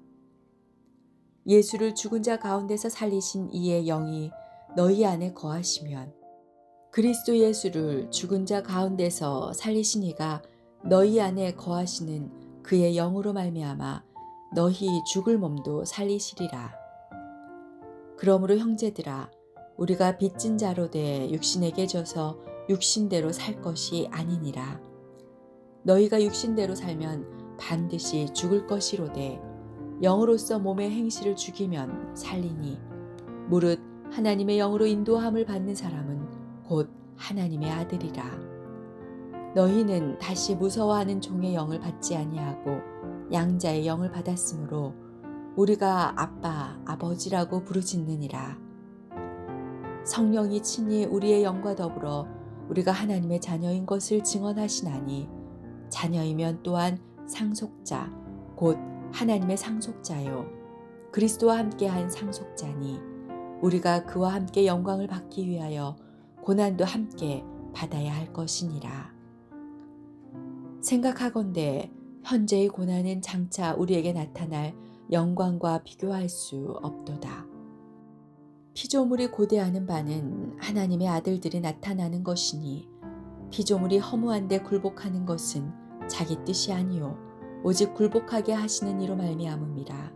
예수를 죽은 자 가운데서 살리신 이의 영이 너희 안에 거하시면 그리스도 예수를 죽은 자 가운데서 살리신 이가 너희 안에 거하시는 그의 영으로 말미암아 너희 죽을 몸도 살리시리라. 그러므로 형제들아, 우리가 빚진 자로 돼 육신에게 져서 육신대로 살 것이 아니니라. 너희가 육신대로 살면 반드시 죽을 것이로되 영으로서 몸의 행실을 죽이면 살리니 무릇 하나님의 영으로 인도함을 받는 사람은 곧 하나님의 아들이라. 너희는 다시 무서워하는 종의 영을 받지 아니하고 양자의 영을 받았으므로 우리가 아빠, 아버지라고 부르짖느니라. 성령이 친히 우리의 영과 더불어 우리가 하나님의 자녀인 것을 증언하시나니 자녀이면 또한 상속자, 곧 하나님의 상속자요 그리스도와 함께한 상속자니 우리가 그와 함께 영광을 받기 위하여 고난도 함께 받아야 할 것이니라. 생각하건대 현재의 고난은 장차 우리에게 나타날 영광과 비교할 수 없도다. 피조물이 고대하는 바는 하나님의 아들들이 나타나는 것이니 피조물이 허무한데 굴복하는 것은 자기 뜻이 아니요 오직 굴복하게 하시는 이로 말미암음이라.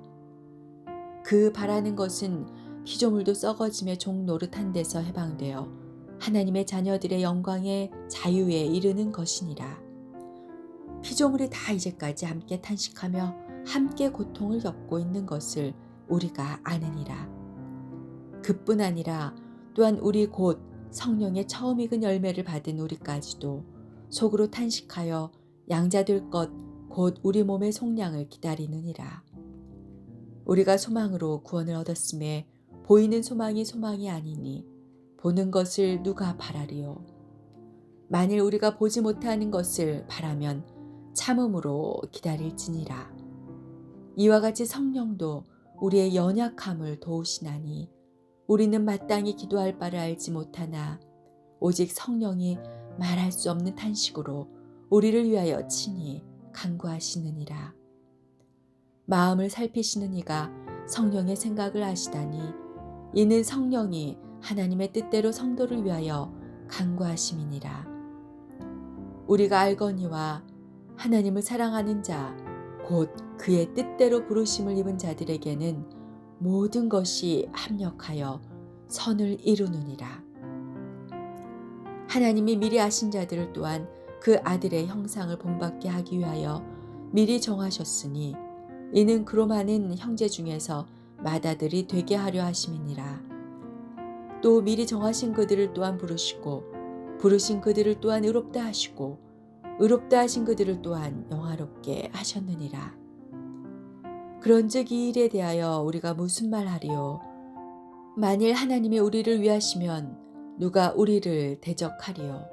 그 바라는 것은 피조물도 썩어짐의 종 노릇한 데서 해방되어 하나님의 자녀들의 영광의 자유에 이르는 것이니라. 피조물이 다 이제까지 함께 탄식하며 함께 고통을 겪고 있는 것을 우리가 아느니라. 그뿐 아니라 또한 우리 곧 성령의 처음 익은 열매를 받은 우리까지도 속으로 탄식하여 양자될 것 곧 우리 몸의 속량을 기다리느니라. 우리가 소망으로 구원을 얻었음에 보이는 소망이 소망이 아니니 보는 것을 누가 바라리요. 만일 우리가 보지 못하는 것을 바라면 참음으로 기다릴지니라. 이와 같이 성령도 우리의 연약함을 도우시나니 우리는 마땅히 기도할 바를 알지 못하나 오직 성령이 말할 수 없는 탄식으로 우리를 위하여 친히 간구하시느니라. 마음을 살피시는 이가 성령의 생각을 아시다니 이는 성령이 하나님의 뜻대로 성도를 위하여 간구하심이니라. 우리가 알거니와 하나님을 사랑하는 자 곧 그의 뜻대로 부르심을 입은 자들에게는 모든 것이 합력하여 선을 이루느니라. 하나님이 미리 아신 자들을 또한 그 아들의 형상을 본받게 하기 위하여 미리 정하셨으니 이는 그로 많은 형제 중에서 맏아들이 되게 하려 하심이니라. 또 미리 정하신 그들을 또한 부르시고 부르신 그들을 또한 의롭다 하시고 의롭다 하신 그들을 또한 영화롭게 하셨느니라. 그런즉 이 일에 대하여 우리가 무슨 말하리요? 만일 하나님이 우리를 위하시면 누가 우리를 대적하리요?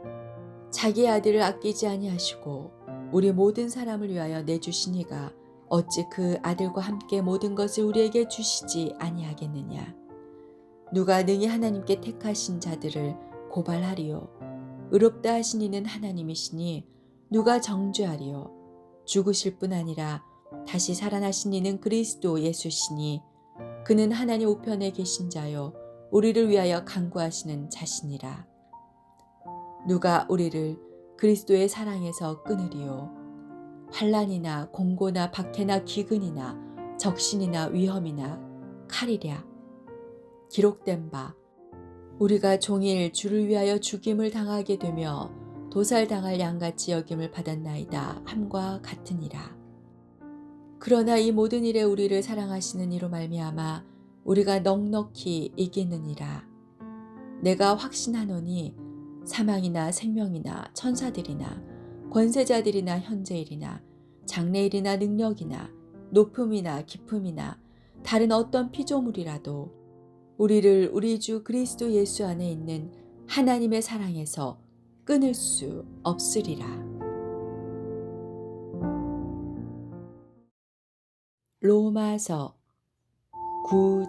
자기 아들을 아끼지 아니하시고 우리 모든 사람을 위하여 내주신 이가 어찌 그 아들과 함께 모든 것을 우리에게 주시지 아니하겠느냐? 누가 능히 하나님께 택하신 자들을 고발하리요? 의롭다 하신 이는 하나님이시니 누가 정죄하리요? 죽으실 뿐 아니라 다시 살아나신 이는 그리스도 예수시니 그는 하나님 우편에 계신 자요 우리를 위하여 간구하시는 자시니라. 누가 우리를 그리스도의 사랑에서 끊으리요? 환난이나 공고나 박해나 기근이나 적신이나 위험이나 칼이랴. 기록된 바 우리가 종일 주를 위하여 죽임을 당하게 되며 도살당할 양같이 여김을 받았나이다 함과 같으니라. 그러나 이 모든 일에 우리를 사랑하시는 이로 말미암아 우리가 넉넉히 이기느니라. 내가 확신하노니 사망이나 생명이나 천사들이나 권세자들이나 현재일이나 장래일이나 능력이나 높음이나 깊음이나 다른 어떤 피조물이라도 우리를 우리 주 그리스도 예수 안에 있는 하나님의 사랑에서 끊을 수 없으리라. 로마서 9장.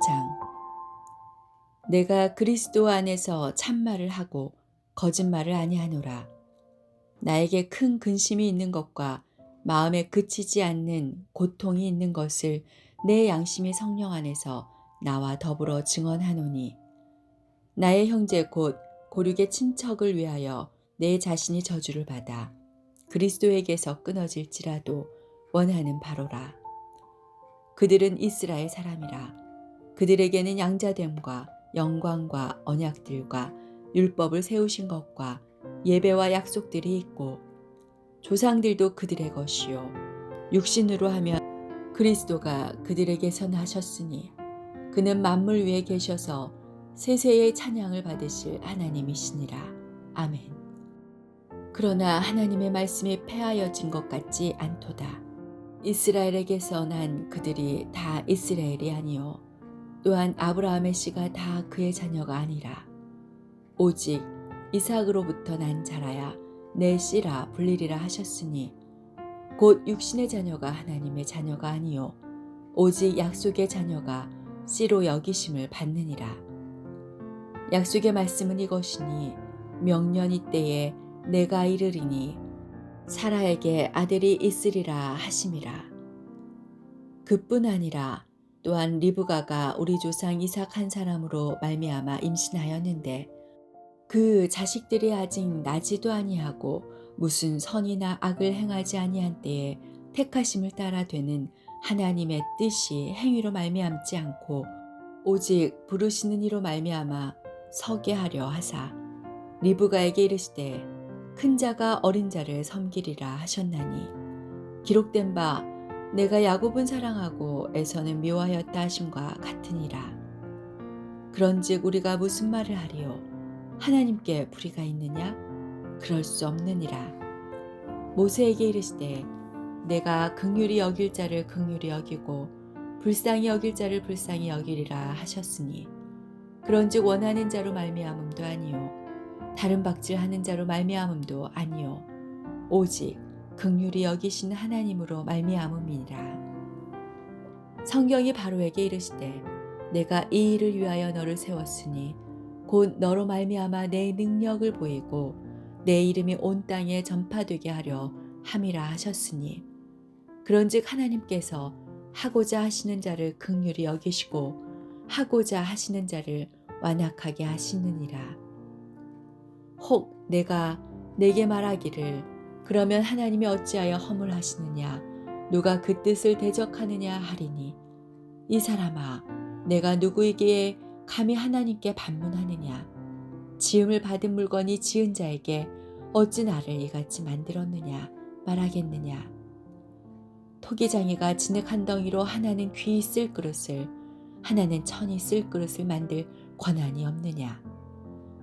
내가 그리스도 안에서 참말을 하고 거짓말을 아니하노라. 나에게 큰 근심이 있는 것과 마음에 그치지 않는 고통이 있는 것을 내 양심이 성령 안에서 나와 더불어 증언하노니 나의 형제 곧 고륙의 친척을 위하여 내 자신이 저주를 받아 그리스도에게서 끊어질지라도 원하는 바로라. 그들은 이스라엘 사람이라. 그들에게는 양자됨과 영광과 언약들과 율법을 세우신 것과 예배와 약속들이 있고 조상들도 그들의 것이요 육신으로 하면 그리스도가 그들에게서 나셨으니 그는 만물 위에 계셔서 세세의 찬양을 받으실 하나님이시니라. 아멘. 그러나 하나님의 말씀이 폐하여진 것 같지 않도다. 이스라엘에게서 난 그들이 다 이스라엘이 아니요 또한 아브라함의 씨가 다 그의 자녀가 아니라 오직 이삭으로부터 난 자라야 내 씨라 불리리라 하셨으니 곧 육신의 자녀가 하나님의 자녀가 아니요 오직 약속의 자녀가 씨로 여기심을 받느니라. 약속의 말씀은 이것이니 명년 이때에 내가 이르리니 사라에게 아들이 있으리라 하심이라. 그뿐 아니라 또한 리브가가 우리 조상 이삭 한 사람으로 말미암아 임신하였는데 그 자식들이 아직 나지도 아니하고 무슨 선이나 악을 행하지 아니한 때에 택하심을 따라 되는 하나님의 뜻이 행위로 말미암지 않고 오직 부르시는 이로 말미암아 서게 하려 하사 리브가에게 이르시되 큰 자가 어린 자를 섬기리라 하셨나니 기록된 바 내가 야곱은 사랑하고 에서는 미워하였다 하심과 같으니라. 그런즉 우리가 무슨 말을 하리요? 하나님께 불의가 있느냐? 그럴 수 없느니라. 모세에게 이르시되 내가 긍휼히 여길 자를 긍휼히 여기고 불쌍히 여길 자를 불쌍히 여기리라 하셨으니 그런즉 원하는 자로 말미암음도 아니요 다른 박질하는 자로 말미암음도 아니요 오직 긍휼히 여기신 하나님으로 말미암음이니라. 성경이 바로에게 이르시되 내가 이 일을 위하여 너를 세웠으니 곧 너로 말미암아 내 능력을 보이고 내 이름이 온 땅에 전파되게 하려 함이라 하셨으니 그런즉 하나님께서 하고자 하시는 자를 긍휼히 여기시고 하고자 하시는 자를 완악하게 하시느니라. 혹 내가 내게 말하기를 그러면 하나님이 어찌하여 허물하시느냐 누가 그 뜻을 대적하느냐 하리니 이 사람아 내가 누구에게 감히 하나님께 반문하느냐 지음을 받은 물건이 지은 자에게 어찌 나를 이같이 만들었느냐 말하겠느냐 토기장이가 진흙 한 덩이로 하나는 귀히 쓸 그릇을 하나는 천이 쓸 그릇을 만들 권한이 없느냐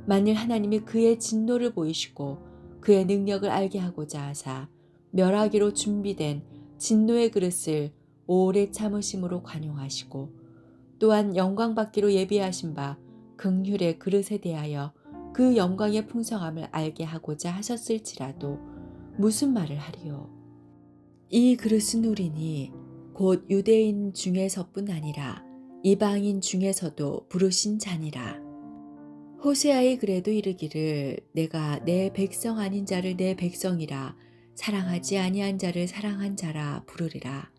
만일 하나님이 그의 진노를 보이시고 그의 능력을 알게 하고자 하사 멸하기로 준비된 진노의 그릇을 오래 참으심으로 관용하시고 또한 영광 받기로 예비하신 바 긍휼의 그릇에 대하여 그 영광의 풍성함을 알게 하고자 하셨을지라도 무슨 말을 하리요. 이 그릇은 우리니 곧 유대인 중에서뿐 아니라 이방인 중에서도 부르신 자니라. 호세아의 글에도 이르기를 내가 내 백성 아닌 자를 내 백성이라 사랑하지 아니한 자를 사랑한 자라 부르리라.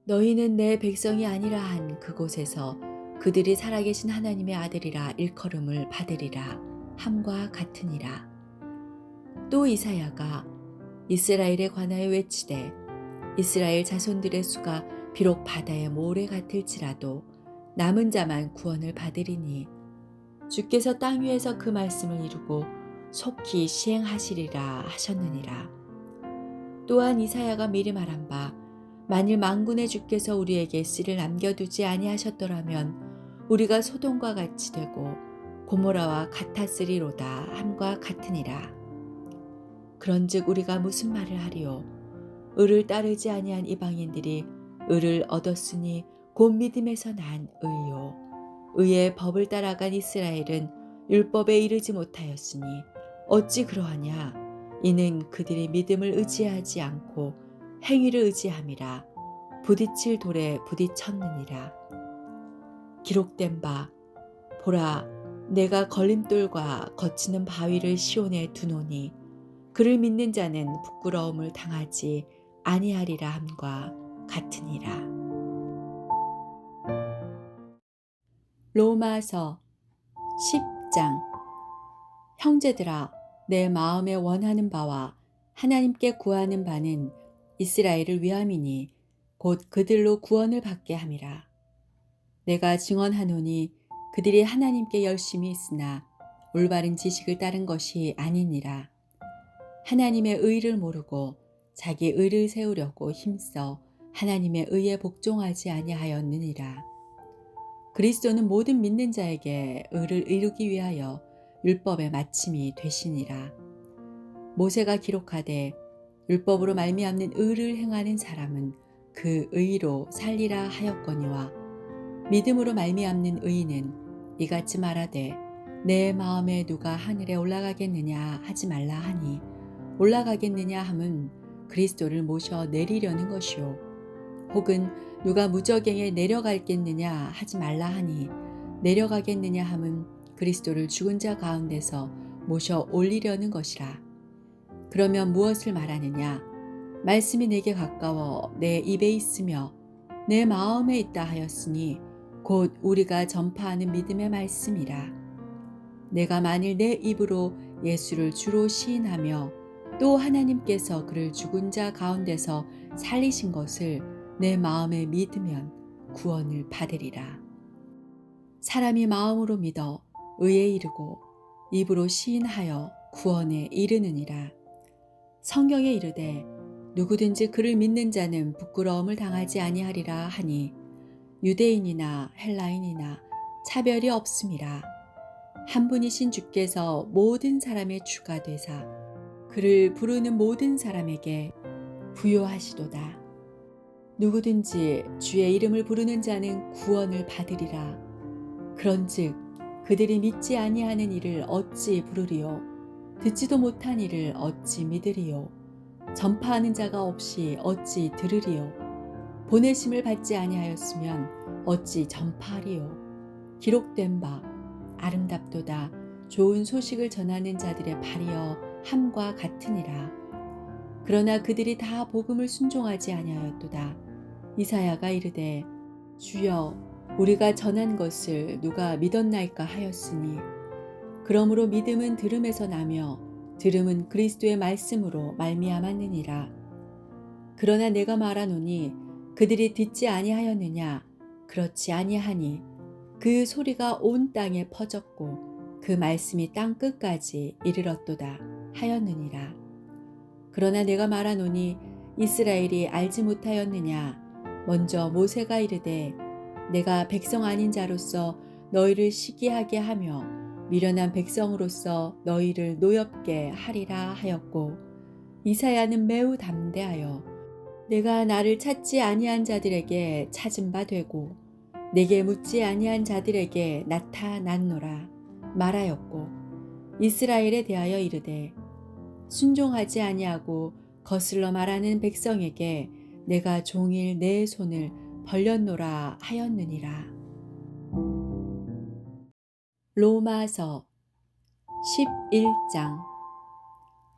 너희는 내 백성이 아니라 한 그곳에서 그들이 살아계신 하나님의 아들이라 일컬음을 받으리라 함과 같으니라. 또 이사야가 이스라엘에 관하여 외치되 이스라엘 자손들의 수가 비록 바다의 모래 같을지라도 남은 자만 구원을 받으리니 주께서 땅 위에서 그 말씀을 이루고 속히 시행하시리라 하셨느니라. 또한 이사야가 미리 말한 바 만일 만군의 주께서 우리에게 씨를 남겨두지 아니하셨더라면 우리가 소돔과 같이 되고 고모라와 같았으리로다 함과 같으니라. 그런즉 우리가 무슨 말을 하리요. 의를 따르지 아니한 이방인들이 의를 얻었으니 곧 믿음에서 난 의요. 의의 법을 따라간 이스라엘은 율법에 이르지 못하였으니 어찌 그러하냐. 이는 그들이 믿음을 의지하지 않고 행위를 의지함이라 부딪힐 돌에 부딪혔느니라. 기록된 바 보라 내가 걸림돌과 거치는 바위를 시온에 두노니 그를 믿는 자는 부끄러움을 당하지 아니하리라 함과 같으니라. 로마서 10장. 형제들아 내 마음에 원하는 바와 하나님께 구하는 바는 이스라엘을 위함이니 곧 그들로 구원을 받게 함이라. 내가 증언하노니 그들이 하나님께 열심히 있으나 올바른 지식을 따른 것이 아니니라. 하나님의 의를 모르고 자기 의를 세우려고 힘써 하나님의 의에 복종하지 아니하였느니라. 그리스도는 모든 믿는 자에게 의를 이루기 위하여 율법의 마침이 되시니라. 모세가 기록하되 율법으로 말미암는 의를 행하는 사람은 그 의로 살리라 하였거니와 믿음으로 말미암는 의인은 이같이 말하되 내 마음에 누가 하늘에 올라가겠느냐 하지 말라 하니 올라가겠느냐 함은 그리스도를 모셔 내리려는 것이요 혹은 누가 무저갱에 내려갈겠느냐 하지 말라 하니 내려가겠느냐 함은 그리스도를 죽은 자 가운데서 모셔 올리려는 것이라. 그러면 무엇을 말하느냐? 말씀이 내게 가까워 내 입에 있으며 내 마음에 있다 하였으니 곧 우리가 전파하는 믿음의 말씀이라. 내가 만일 내 입으로 예수를 주로 시인하며 또 하나님께서 그를 죽은 자 가운데서 살리신 것을 내 마음에 믿으면 구원을 받으리라. 사람이 마음으로 믿어 의에 이르고 입으로 시인하여 구원에 이르느니라. 성경에 이르되 누구든지 그를 믿는 자는 부끄러움을 당하지 아니하리라 하니 유대인이나 헬라인이나 차별이 없음이라. 한 분이신 주께서 모든 사람의 주가 되사 그를 부르는 모든 사람에게 부요하시도다. 누구든지 주의 이름을 부르는 자는 구원을 받으리라. 그런즉 그들이 믿지 아니하는 이를 어찌 부르리요? 듣지도 못한 이를 어찌 믿으리요? 전파하는 자가 없이 어찌 들으리요. 보내심을 받지 아니하였으면 어찌 전파하리요. 기록된 바 아름답도다 좋은 소식을 전하는 자들의 발이여 함과 같으니라. 그러나 그들이 다 복음을 순종하지 아니하였도다. 이사야가 이르되 주여 우리가 전한 것을 누가 믿었나이까 하였으니 그러므로 믿음은 들음에서 나며 들음은 그리스도의 말씀으로 말미암았느니라. 그러나 내가 말하노니 그들이 듣지 아니하였느냐. 그렇지 아니하니 그 소리가 온 땅에 퍼졌고 그 말씀이 땅 끝까지 이르렀도다 하였느니라. 그러나 내가 말하노니 이스라엘이 알지 못하였느냐. 먼저 모세가 이르되 내가 백성 아닌 자로서 너희를 시기하게 하며 미련한 백성으로서 너희를 노엽게 하리라 하였고, 이사야는 매우 담대하여 내가 나를 찾지 아니한 자들에게 찾은 바 되고 내게 묻지 아니한 자들에게 나타났노라 말하였고, 이스라엘에 대하여 이르되 순종하지 아니하고 거슬러 말하는 백성에게 내가 종일 내 손을 벌렸노라 하였느니라. 로마서 11장.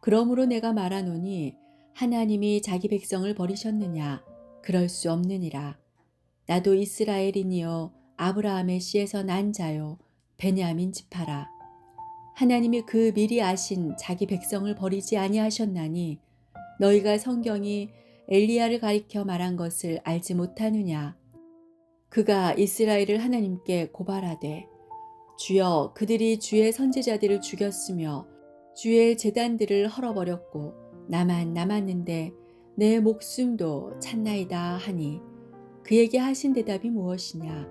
그러므로 내가 말하노니 하나님이 자기 백성을 버리셨느냐. 그럴 수 없느니라. 나도 이스라엘이니요 아브라함의 씨에서 난 자요 베냐민 지파라. 하나님이 그 미리 아신 자기 백성을 버리지 아니하셨나니 너희가 성경이 엘리야를 가리켜 말한 것을 알지 못하느냐. 그가 이스라엘을 하나님께 고발하되 주여 그들이 주의 선지자들을 죽였으며 주의 제단들을 헐어버렸고 나만 남았는데 내 목숨도 찾나이다 하니 그에게 하신 대답이 무엇이냐.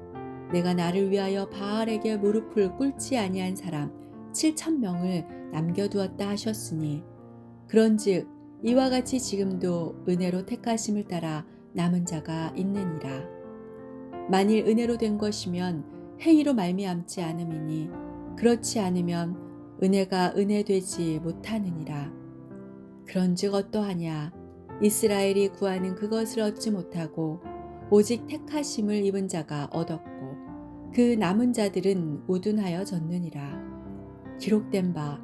내가 나를 위하여 바알에게 무릎을 꿇지 아니한 사람 7,000명을 남겨두었다 하셨으니 그런즉 이와 같이 지금도 은혜로 택하심을 따라 남은 자가 있느니라. 만일 은혜로 된 것이면 행위로 말미암지 않음이니 그렇지 않으면 은혜가 은혜되지 못하느니라. 그런즉 어떠하냐. 이스라엘이 구하는 그것을 얻지 못하고 오직 택하심을 입은 자가 얻었고 그 남은 자들은 우둔하여 졌느니라. 기록된 바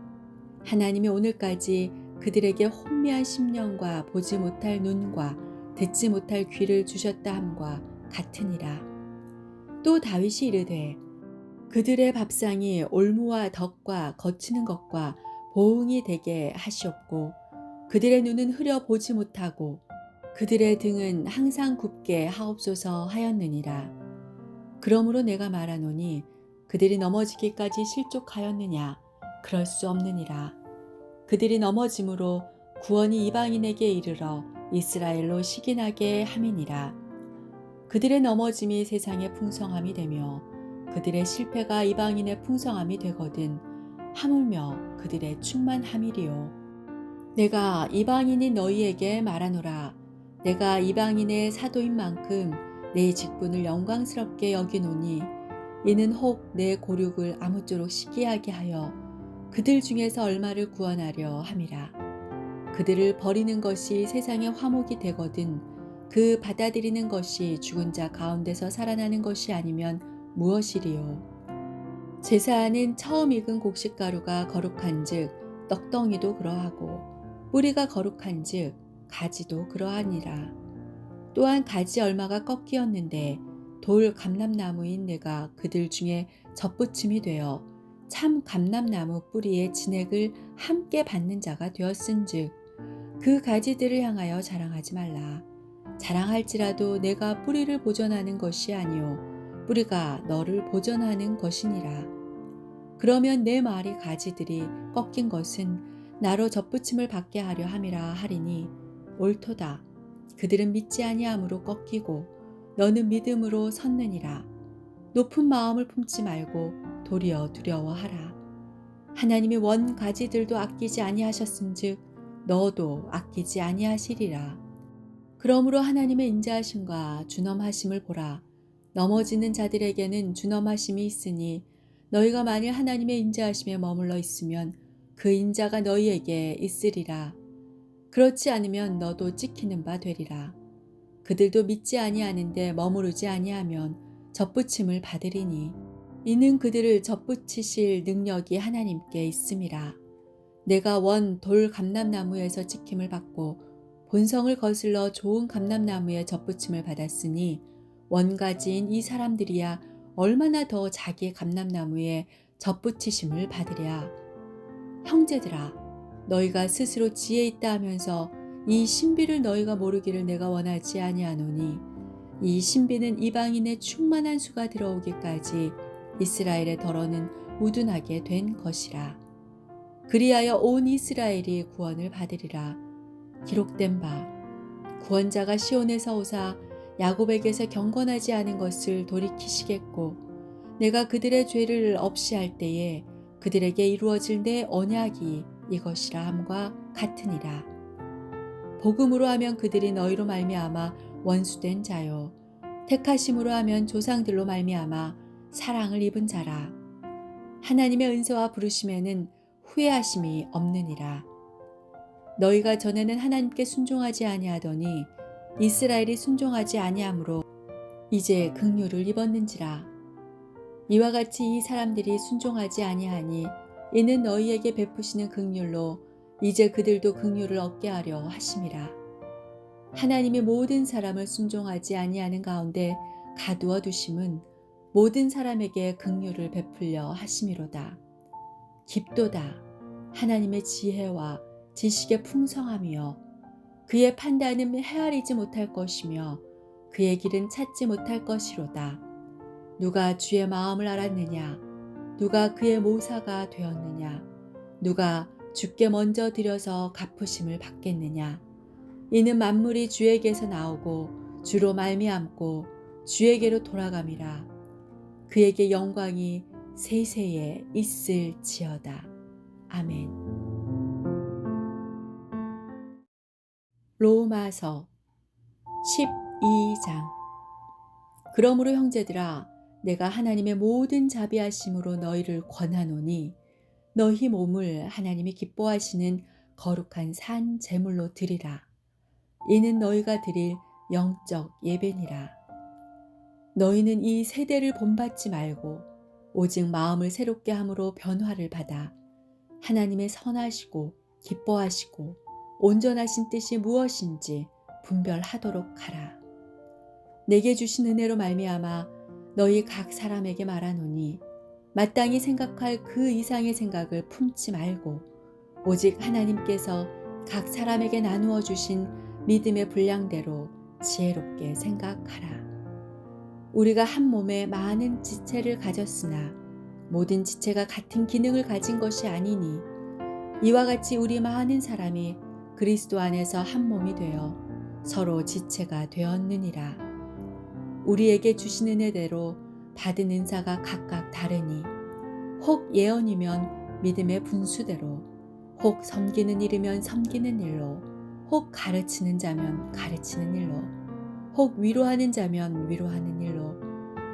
하나님이 오늘까지 그들에게 혼미한 심령과 보지 못할 눈과 듣지 못할 귀를 주셨다 함과 같으니라. 또 다윗이 이르되 그들의 밥상이 올무와 덕과 거치는 것과 보응이 되게 하시옵고 그들의 눈은 흐려 보지 못하고 그들의 등은 항상 굽게 하옵소서 하였느니라. 그러므로 내가 말하노니 그들이 넘어지기까지 실족하였느냐. 그럴 수 없느니라. 그들이 넘어짐으로 구원이 이방인에게 이르러 이스라엘로 시기나게 함이니라. 그들의 넘어짐이 세상의 풍성함이 되며 그들의 실패가 이방인의 풍성함이 되거든 하물며 그들의 충만함이리요. 내가 이방인이 너희에게 말하노라. 내가 이방인의 사도인 만큼 내 직분을 영광스럽게 여기노니 이는 혹 내 고륙을 아무쪼록 시기하게 하여 그들 중에서 얼마를 구원하려 함이라. 그들을 버리는 것이 세상의 화목이 되거든 그 받아들이는 것이 죽은 자 가운데서 살아나는 것이 아니면 무엇이리요. 제사하는 처음 익은 곡식가루가 거룩한즉 떡덩이도 그러하고 뿌리가 거룩한즉 가지도 그러하니라. 또한 가지 얼마가 꺾이었는데 돌 감람나무인 내가 그들 중에 젖붙임이 되어 참 감람나무 뿌리의 진액을 함께 받는 자가 되었은즉 그 가지들을 향하여 자랑하지 말라. 자랑할지라도 내가 뿌리를 보존하는 것이 아니요 뿌리가 너를 보존하는 것이니라. 그러면 내 말이 가지들이 꺾인 것은 나로 젖붙임을 받게 하려 함이라 하리니 옳도다. 그들은 믿지 아니함으로 꺾이고 너는 믿음으로 섰느니라. 높은 마음을 품지 말고 도리어 두려워하라. 하나님이 원 가지들도 아끼지 아니하셨은즉 너도 아끼지 아니하시리라. 그러므로 하나님의 인자하심과 준엄하심을 보라. 넘어지는 자들에게는 준엄하심이 있으니 너희가 만일 하나님의 인자하심에 머물러 있으면 그 인자가 너희에게 있으리라. 그렇지 않으면 너도 찍히는 바 되리라. 그들도 믿지 아니하는데 머무르지 아니하면 접붙임을 받으리니 이는 그들을 접붙이실 능력이 하나님께 있음이라. 내가 원 돌 감람나무에서 찍힘을 받고 본성을 거슬러 좋은 감람나무에 접붙임을 받았으니 원가지인 이 사람들이야 얼마나 더 자기 감람나무에 접붙이심을 받으랴. 형제들아, 너희가 스스로 지혜 있다 하면서 이 신비를 너희가 모르기를 내가 원하지 아니하노니 이 신비는 이방인의 충만한 수가 들어오기까지 이스라엘의 덜어는 우둔하게 된 것이라. 그리하여 온 이스라엘이 구원을 받으리라. 기록된 바 구원자가 시온에서 오사 야곱에게서 경건하지 않은 것을 돌이키시겠고 내가 그들의 죄를 없이 할 때에 그들에게 이루어질 내 언약이 이것이라 함과 같으니라. 복음으로 하면 그들이 너희로 말미암아 원수된 자요 택하심으로 하면 조상들로 말미암아 사랑을 입은 자라. 하나님의 은혜와 부르심에는 후회하심이 없느니라. 너희가 전에는 하나님께 순종하지 아니하더니 이스라엘이 순종하지 아니하므로 이제 긍휼을 입었는지라. 이와 같이 이 사람들이 순종하지 아니하니 이는 너희에게 베푸시는 긍휼로 이제 그들도 긍휼을 얻게 하려 하심이라. 하나님이 모든 사람을 순종하지 아니하는 가운데 가두어 두심은 모든 사람에게 긍휼을 베풀려 하심이로다. 깊도다. 하나님의 지혜와 지식의 풍성함이여 그의 판단은 헤아리지 못할 것이며 그의 길은 찾지 못할 것이로다. 누가 주의 마음을 알았느냐? 누가 그의 모사가 되었느냐? 누가 주께 먼저 드려서 갚으심을 받겠느냐? 이는 만물이 주에게서 나오고 주로 말미암고 주에게로 돌아감이라. 그에게 영광이 세세에 있을지어다. 아멘. 로마서 12장. 그러므로 형제들아, 내가 하나님의 모든 자비하심으로 너희를 권하노니 너희 몸을 하나님이 기뻐하시는 거룩한 산 제물로 드리라. 이는 너희가 드릴 영적 예배니라. 너희는 이 세대를 본받지 말고 오직 마음을 새롭게 함으로 변화를 받아 하나님의 선하시고 기뻐하시고 온전하신 뜻이 무엇인지 분별하도록 하라. 내게 주신 은혜로 말미암아 너희 각 사람에게 말하노니 마땅히 생각할 그 이상의 생각을 품지 말고 오직 하나님께서 각 사람에게 나누어 주신 믿음의 분량대로 지혜롭게 생각하라. 우리가 한 몸에 많은 지체를 가졌으나 모든 지체가 같은 기능을 가진 것이 아니니 이와 같이 우리 많은 사람이 그리스도 안에서 한 몸이 되어 서로 지체가 되었느니라. 우리에게 주신 은혜대로 받은 은사가 각각 다르니 혹 예언이면 믿음의 분수대로, 혹 섬기는 일이면 섬기는 일로, 혹 가르치는 자면 가르치는 일로, 혹 위로하는 자면 위로하는 일로,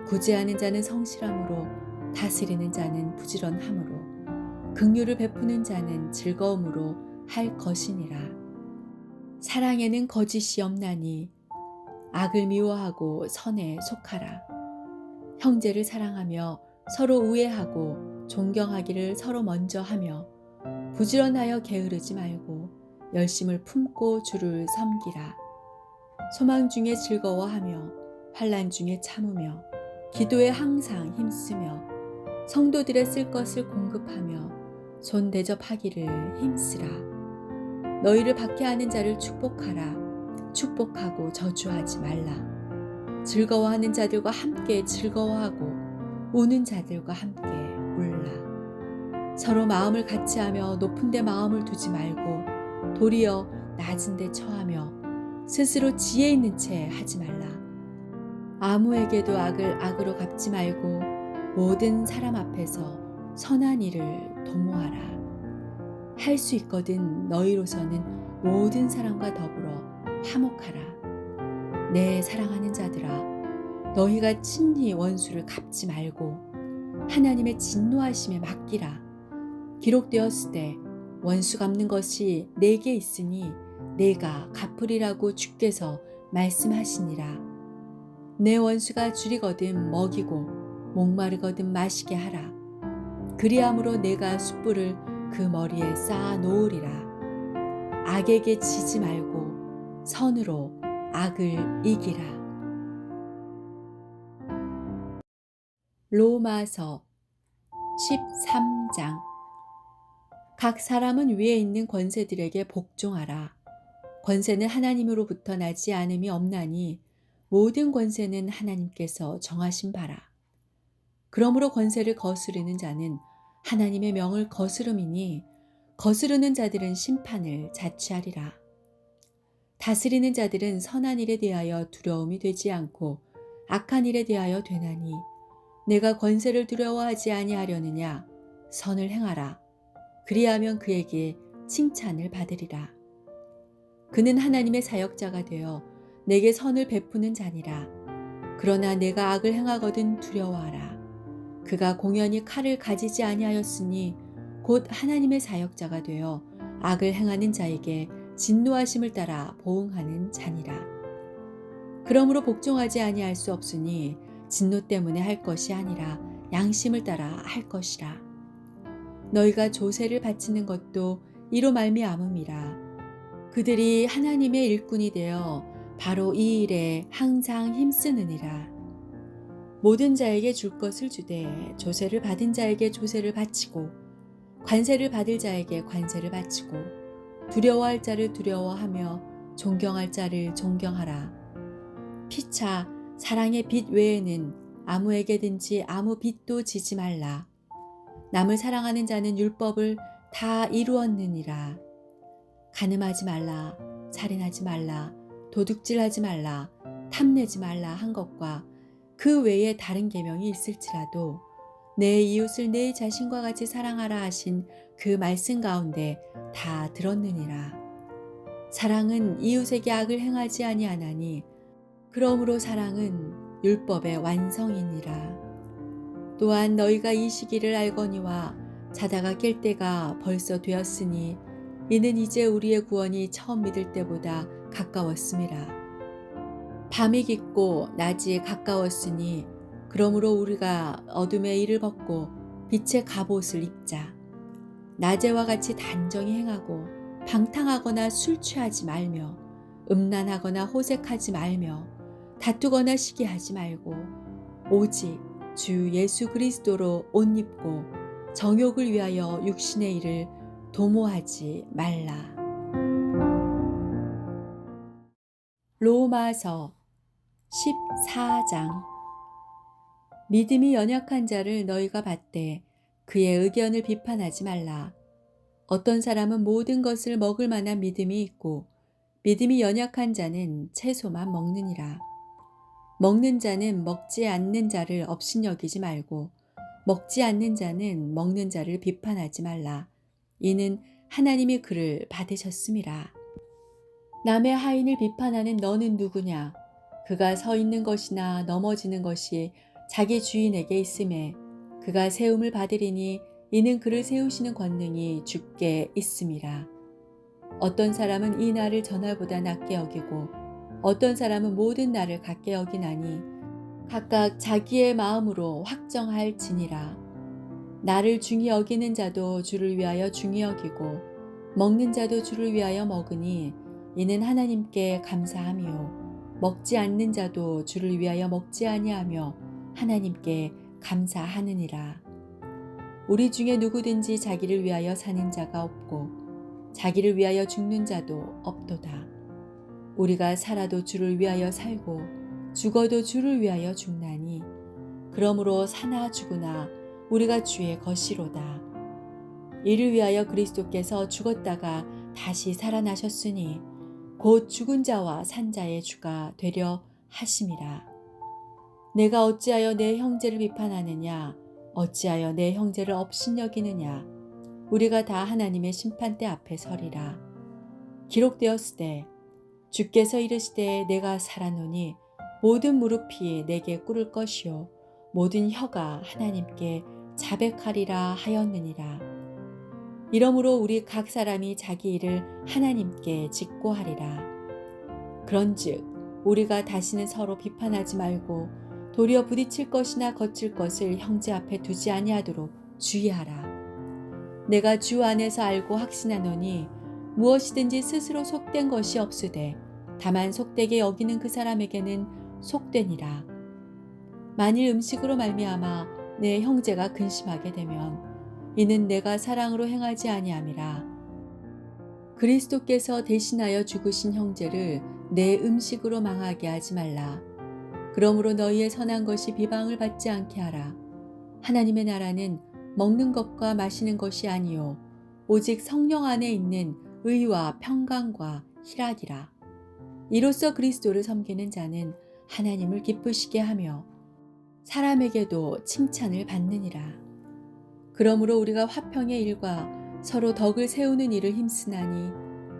구제하는 자는 성실함으로, 다스리는 자는 부지런함으로, 긍휼을 베푸는 자는 즐거움으로 할 것이니라. 사랑에는 거짓이 없나니 악을 미워하고 선에 속하라. 형제를 사랑하며 서로 우애하고 존경하기를 서로 먼저 하며 부지런하여 게으르지 말고 열심을 품고 주를 섬기라. 소망 중에 즐거워하며 환난 중에 참으며 기도에 항상 힘쓰며 성도들의 쓸 것을 공급하며 손 대접하기를 힘쓰라. 너희를 박해하는 자를 축복하라. 축복하고 저주하지 말라. 즐거워하는 자들과 함께 즐거워하고 우는 자들과 함께 울라. 서로 마음을 같이하며 높은 데 마음을 두지 말고 도리어 낮은 데 처하며 스스로 지혜 있는 채 하지 말라. 아무에게도 악을 악으로 갚지 말고 모든 사람 앞에서 선한 일을 도모하라. 할 수 있거든 너희로서는 모든 사람과 더불어 화목하라. 내 사랑하는 자들아, 너희가 친히 원수를 갚지 말고 하나님의 진노하심에 맡기라. 기록되었으되 원수 갚는 것이 내게 있으니 내가 갚으리라고 주께서 말씀하시니라. 내 원수가 줄이거든 먹이고 목마르거든 마시게 하라. 그리함으로 내가 숯불을 그 머리에 쌓아 놓으리라. 악에게 지지 말고 선으로 악을 이기라. 로마서 13장. 각 사람은 위에 있는 권세들에게 복종하라. 권세는 하나님으로부터 나지 않음이 없나니 모든 권세는 하나님께서 정하신 바라. 그러므로 권세를 거스르는 자는 하나님의 명을 거스름이니 거스르는 자들은 심판을 자취하리라. 다스리는 자들은 선한 일에 대하여 두려움이 되지 않고 악한 일에 대하여 되나니 내가 권세를 두려워하지 아니하려느냐. 선을 행하라. 그리하면 그에게 칭찬을 받으리라. 그는 하나님의 사역자가 되어 내게 선을 베푸는 자니라. 그러나 내가 악을 행하거든 두려워하라. 그가 공연히 칼을 가지지 아니하였으니 곧 하나님의 사역자가 되어 악을 행하는 자에게 진노하심을 따라 보응하는 자니라. 그러므로 복종하지 아니할 수 없으니 진노 때문에 할 것이 아니라 양심을 따라 할 것이라. 너희가 조세를 바치는 것도 이로 말미암음이라. 그들이 하나님의 일꾼이 되어 바로 이 일에 항상 힘쓰느니라. 모든 자에게 줄 것을 주되 조세를 받은 자에게 조세를 바치고 관세를 받을 자에게 관세를 바치고 두려워할 자를 두려워하며 존경할 자를 존경하라. 피차 사랑의 빚 외에는 아무에게든지 아무 빚도 지지 말라. 남을 사랑하는 자는 율법을 다 이루었느니라. 간음하지 말라, 살인하지 말라, 도둑질하지 말라, 탐내지 말라 한 것과 그 외에 다른 계명이 있을지라도 내 이웃을 내 자신과 같이 사랑하라 하신 그 말씀 가운데 다 들었느니라. 사랑은 이웃에게 악을 행하지 아니하나니 그러므로 사랑은 율법의 완성이니라. 또한 너희가 이 시기를 알거니와 자다가 깰 때가 벌써 되었으니 이는 이제 우리의 구원이 처음 믿을 때보다 가까웠음이라. 밤이 깊고 낮이 가까웠으니 그러므로 우리가 어둠의 일을 벗고 빛의 갑옷을 입자. 낮에와 같이 단정히 행하고 방탕하거나 술 취하지 말며 음란하거나 호색하지 말며 다투거나 시기하지 말고 오직 주 예수 그리스도로 옷 입고 정욕을 위하여 육신의 일을 도모하지 말라. 로마서 14장. 믿음이 연약한 자를 너희가 받되 그의 의견을 비판하지 말라. 어떤 사람은 모든 것을 먹을 만한 믿음이 있고 믿음이 연약한 자는 채소만 먹느니라. 먹는 자는 먹지 않는 자를 업신여기지 말고 먹지 않는 자는 먹는 자를 비판하지 말라. 이는 하나님이 그를 받으셨음이라. 남의 하인을 비판하는 너는 누구냐? 그가 서 있는 것이나 넘어지는 것이 자기 주인에게 있음에 그가 세움을 받으리니 이는 그를 세우시는 권능이 주께 있음이라. 어떤 사람은 이 날을 전날보다 낮게 여기고 어떤 사람은 모든 날을 같게 여기나니 각각 자기의 마음으로 확정할지니라. 나를 중히 여기는 자도 주를 위하여 중히 여기고 먹는 자도 주를 위하여 먹으니 이는 하나님께 감사함이요 먹지 않는 자도 주를 위하여 먹지 아니하며 하나님께 감사하느니라. 우리 중에 누구든지 자기를 위하여 사는 자가 없고 자기를 위하여 죽는 자도 없도다. 우리가 살아도 주를 위하여 살고 죽어도 주를 위하여 죽나니 그러므로 사나 죽으나 우리가 주의 것이로다. 이를 위하여 그리스도께서 죽었다가 다시 살아나셨으니 곧 죽은 자와 산 자의 주가 되려 하심이라. 내가 어찌하여 내 형제를 비판하느냐? 어찌하여 내 형제를 업신여기느냐? 우리가 다 하나님의 심판대 앞에 서리라. 기록되었으되 주께서 이르시되 내가 살았노니 모든 무릎이 내게 꿇을 것이요 모든 혀가 하나님께 자백하리라 하였느니라. 이러므로 우리 각 사람이 자기 일을 하나님께 직고하리라. 그런즉 우리가 다시는 서로 비판하지 말고 도리어 부딪힐 것이나 거칠 것을 형제 앞에 두지 아니하도록 주의하라. 내가 주 안에서 알고 확신하노니 무엇이든지 스스로 속된 것이 없으되 다만 속되게 여기는 그 사람에게는 속되니라. 만일 음식으로 말미암아 내 형제가 근심하게 되면 이는 내가 사랑으로 행하지 아니함이라. 그리스도께서 대신하여 죽으신 형제를 내 음식으로 망하게 하지 말라. 그러므로 너희의 선한 것이 비방을 받지 않게 하라. 하나님의 나라는 먹는 것과 마시는 것이 아니요 오직 성령 안에 있는 의와 평강과 희락이라. 이로써 그리스도를 섬기는 자는 하나님을 기쁘시게 하며 사람에게도 칭찬을 받느니라. 그러므로 우리가 화평의 일과 서로 덕을 세우는 일을 힘쓰나니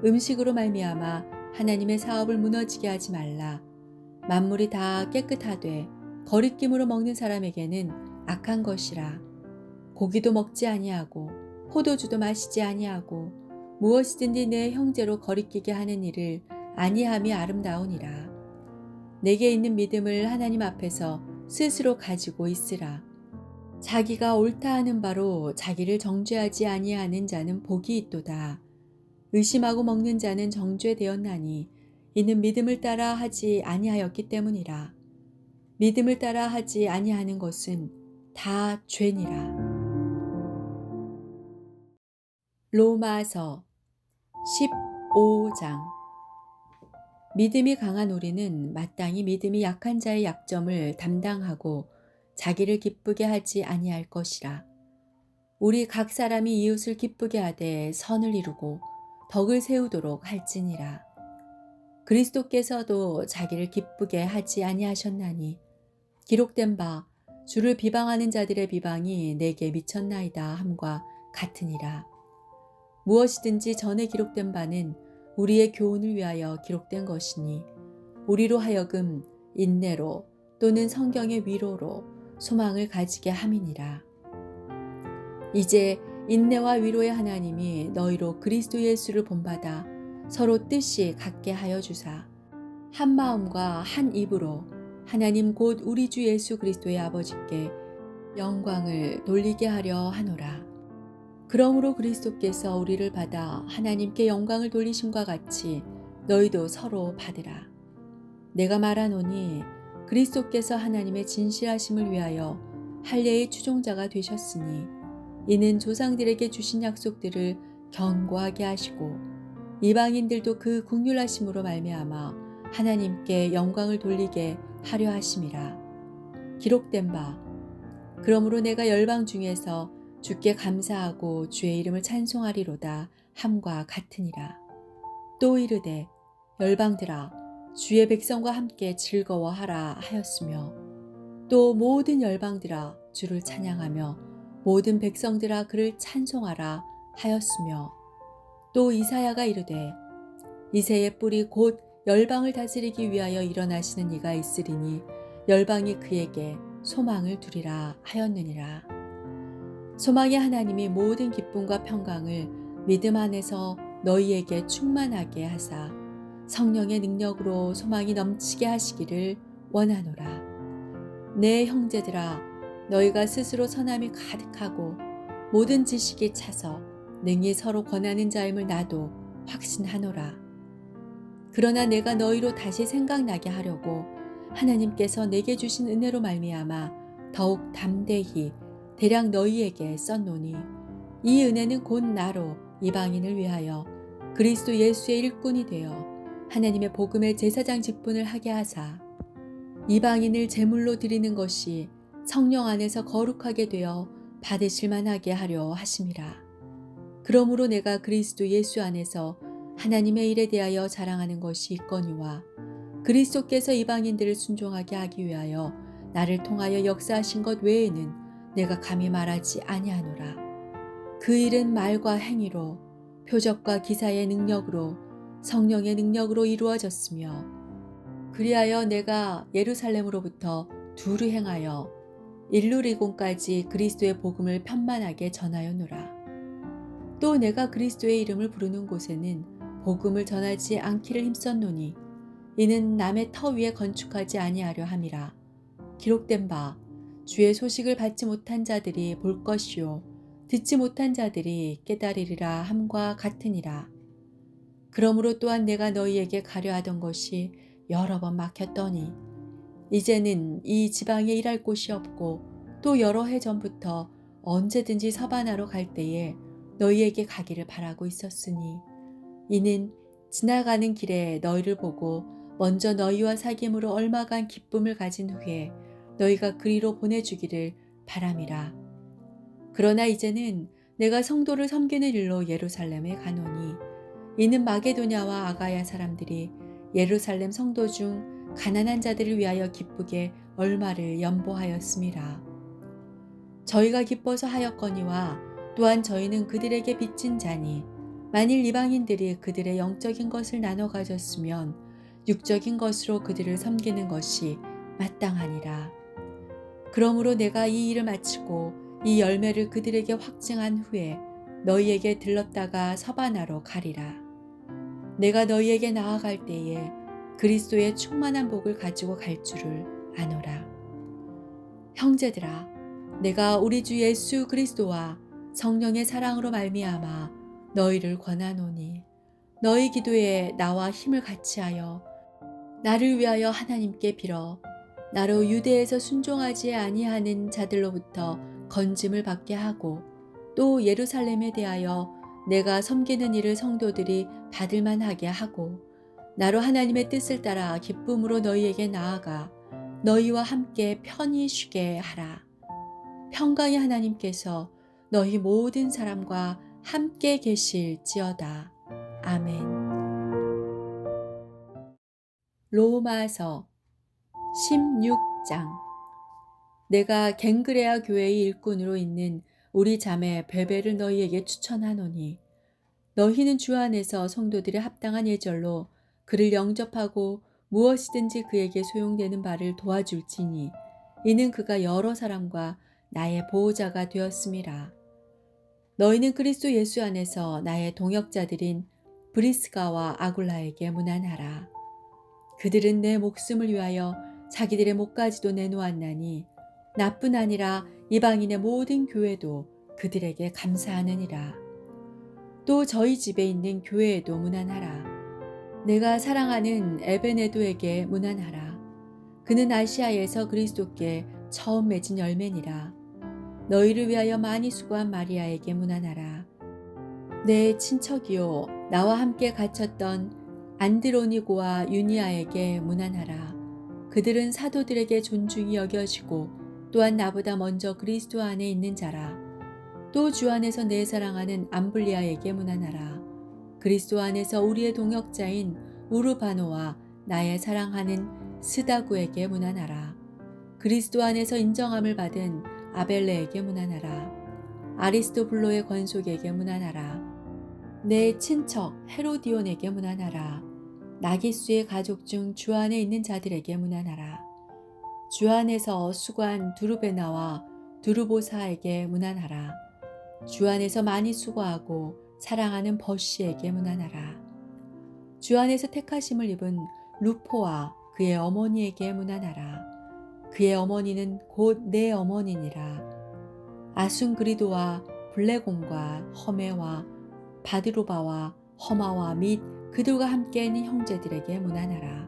음식으로 말미암아 하나님의 사업을 무너지게 하지 말라. 만물이 다 깨끗하되 거리낌으로 먹는 사람에게는 악한 것이라. 고기도 먹지 아니하고 포도주도 마시지 아니하고 무엇이든지 내 형제로 거리끼게 하는 일을 아니함이 아름다우니라. 내게 있는 믿음을 하나님 앞에서 스스로 가지고 있으라. 자기가 옳다 하는 바로 자기를 정죄하지 아니하는 자는 복이 있도다. 의심하고 먹는 자는 정죄되었나니 이는 믿음을 따라 하지 아니하였기 때문이라. 믿음을 따라 하지 아니하는 것은 다 죄니라. 로마서 15장. 믿음이 강한 우리는 마땅히 믿음이 약한 자의 약점을 담당하고 자기를 기쁘게 하지 아니할 것이라. 우리 각 사람이 이웃을 기쁘게 하되 선을 이루고 덕을 세우도록 할지니라. 그리스도께서도 자기를 기쁘게 하지 아니하셨나니 기록된 바 주를 비방하는 자들의 비방이 내게 미쳤나이다 함과 같으니라. 무엇이든지 전에 기록된 바는 우리의 교훈을 위하여 기록된 것이니 우리로 하여금 인내로 또는 성경의 위로로 소망을 가지게 함이니라. 이제 인내와 위로의 하나님이 너희로 그리스도 예수를 본받아 서로 뜻이 같게 하여 주사 한 마음과 한 입으로 하나님 곧 우리 주 예수 그리스도의 아버지께 영광을 돌리게 하려 하노라. 그러므로 그리스도께서 우리를 받아 하나님께 영광을 돌리심과 같이 너희도 서로 받으라. 내가 말하노니 그리스도께서 하나님의 진실하심을 위하여 할례의 추종자가 되셨으니 이는 조상들에게 주신 약속들을 견고하게 하시고 이방인들도 그 긍휼하심으로 말미암아 하나님께 영광을 돌리게 하려 하심이라. 기록된 바 그러므로 내가 열방 중에서 주께 감사하고 주의 이름을 찬송하리로다 함과 같으니라. 또 이르되 열방들아 주의 백성과 함께 즐거워하라 하였으며 또 모든 열방들아 주를 찬양하며 모든 백성들아 그를 찬송하라 하였으며 또 이사야가 이르되 이새의 뿔이 곧 열방을 다스리기 위하여 일어나시는 이가 있으리니 열방이 그에게 소망을 두리라 하였느니라. 소망의 하나님이 모든 기쁨과 평강을 믿음 안에서 너희에게 충만하게 하사 성령의 능력으로 소망이 넘치게 하시기를 원하노라. 내 형제들아 너희가 스스로 선함이 가득하고 모든 지식이 차서 능히 서로 권하는 자임을 나도 확신하노라. 그러나 내가 너희로 다시 생각나게 하려고 하나님께서 내게 주신 은혜로 말미암아 더욱 담대히 대략 너희에게 썼노니 이 은혜는 곧 나로 이방인을 위하여 그리스도 예수의 일꾼이 되어 하나님의 복음의 제사장 직분을 하게 하사 이방인을 제물로 드리는 것이 성령 안에서 거룩하게 되어 받으실 만하게 하려 하심이라. 그러므로 내가 그리스도 예수 안에서 하나님의 일에 대하여 자랑하는 것이 있거니와 그리스도께서 이방인들을 순종하게 하기 위하여 나를 통하여 역사하신 것 외에는 내가 감히 말하지 아니하노라. 그 일은 말과 행위로 표적과 기사의 능력으로 성령의 능력으로 이루어졌으며 그리하여 내가 예루살렘으로부터 두루 행하여 일루리곤까지 그리스도의 복음을 편만하게 전하였노라. 또 내가 그리스도의 이름을 부르는 곳에는 복음을 전하지 않기를 힘썼노니 이는 남의 터 위에 건축하지 아니하려 함이라. 기록된 바 주의 소식을 받지 못한 자들이 볼 것이요 듣지 못한 자들이 깨달으리라 함과 같으니라. 그러므로 또한 내가 너희에게 가려 하던 것이 여러 번 막혔더니 이제는 이 지방에 일할 곳이 없고 또 여러 해 전부터 언제든지 서바나로 갈 때에 너희에게 가기를 바라고 있었으니 이는 지나가는 길에 너희를 보고 먼저 너희와 사귐으로 얼마간 기쁨을 가진 후에 너희가 그리로 보내주기를 바람이라. 그러나 이제는 내가 성도를 섬기는 일로 예루살렘에 가노니 이는 마게도냐와 아가야 사람들이 예루살렘 성도 중 가난한 자들을 위하여 기쁘게 얼마를 연보하였음이라. 저희가 기뻐서 하였거니와 또한 저희는 그들에게 빚진 자니 만일 이방인들이 그들의 영적인 것을 나눠 가졌으면 육적인 것으로 그들을 섬기는 것이 마땅하니라. 그러므로 내가 이 일을 마치고 이 열매를 그들에게 확증한 후에 너희에게 들렀다가 서바나로 가리라. 내가 너희에게 나아갈 때에 그리스도의 충만한 복을 가지고 갈 줄을 아노라. 형제들아, 내가 우리 주 예수 그리스도와 성령의 사랑으로 말미암아 너희를 권하노니 너희 기도에 나와 힘을 같이하여 나를 위하여 하나님께 빌어 나로 유대에서 순종하지 아니하는 자들로부터 건짐을 받게 하고 또 예루살렘에 대하여 내가 섬기는 일을 성도들이 받을 만하게 하고 나로 하나님의 뜻을 따라 기쁨으로 너희에게 나아가 너희와 함께 편히 쉬게 하라. 평강의 하나님께서 너희 모든 사람과 함께 계실지어다. 아멘. 로마서 16장. 내가 갱그레아 교회의 일꾼으로 있는 우리 자매 베베를 너희에게 추천하노니 너희는 주 안에서 성도들의 합당한 예절로 그를 영접하고 무엇이든지 그에게 소용되는 바를 도와줄지니 이는 그가 여러 사람과 나의 보호자가 되었음이라. 너희는 그리스도 예수 안에서 나의 동역자들인 브리스가와 아굴라에게 문안하라. 그들은 내 목숨을 위하여 자기들의 목까지도 내놓았나니 나뿐 아니라 이방인의 모든 교회도 그들에게 감사하느니라. 또 저희 집에 있는 교회에도 문안하라. 내가 사랑하는 에베네도에게 문안하라. 그는 아시아에서 그리스도께 처음 맺은 열매니라. 너희를 위하여 많이 수고한 마리아에게 문안하라. 내 친척이요 나와 함께 갇혔던 안드로니고와 유니아에게 문안하라. 그들은 사도들에게 존중이 여겨지고 또한 나보다 먼저 그리스도 안에 있는 자라. 또 주 안에서 내 사랑하는 암블리아에게 문안하라. 그리스도 안에서 우리의 동역자인 우르바노와 나의 사랑하는 스다구에게 문안하라. 그리스도 안에서 인정함을 받은 아벨레에게 문안하라. 아리스토블로의 권속에게 문안하라. 내 친척 헤로디온에게 문안하라. 나기수의 가족 중 주 안에 있는 자들에게 문안하라. 주 안에서 수고한 두루베나와 두루보사에게 문안하라. 주 안에서 많이 수고하고 사랑하는 버시에게 문안하라. 주 안에서 택하심을 입은 루포와 그의 어머니에게 문안하라. 그의 어머니는 곧 내 어머니니라. 아순그리도와 블레곰과 허메와 바드로바와 허마와 및 그들과 함께 있는 형제들에게 문안하라.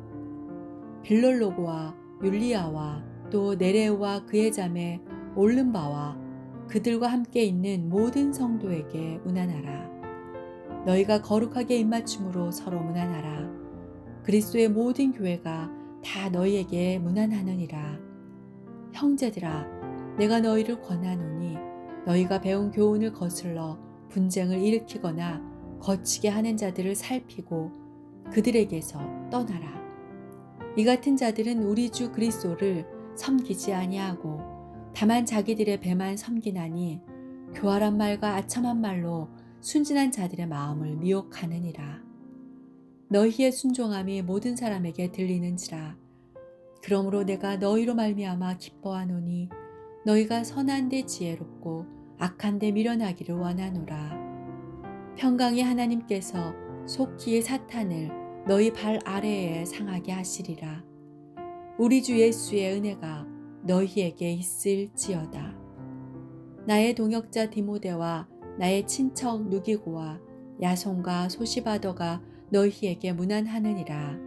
빌롤로고와 율리아와 또 네레오와 그의 자매 올른바와 그들과 함께 있는 모든 성도에게 문안하라. 너희가 거룩하게 입맞춤으로 서로 문안하라. 그리스도의 모든 교회가 다 너희에게 문안하느니라. 형제들아, 내가 너희를 권하노니 너희가 배운 교훈을 거슬러 분쟁을 일으키거나 거치게 하는 자들을 살피고 그들에게서 떠나라. 이 같은 자들은 우리 주 그리스도를 섬기지 아니하고 다만 자기들의 배만 섬기나니 교활한 말과 아첨한 말로 순진한 자들의 마음을 미혹하느니라. 너희의 순종함이 모든 사람에게 들리는지라. 그러므로 내가 너희로 말미암아 기뻐하노니 너희가 선한 데 지혜롭고 악한 데 미련하기를 원하노라. 평강의 하나님께서 속히 사탄을 너희 발 아래에 상하게 하시리라. 우리 주 예수의 은혜가 너희에게 있을지어다. 나의 동역자 디모데와 나의 친척 누기고와 야손과 소시바더가 너희에게 문안하느니라.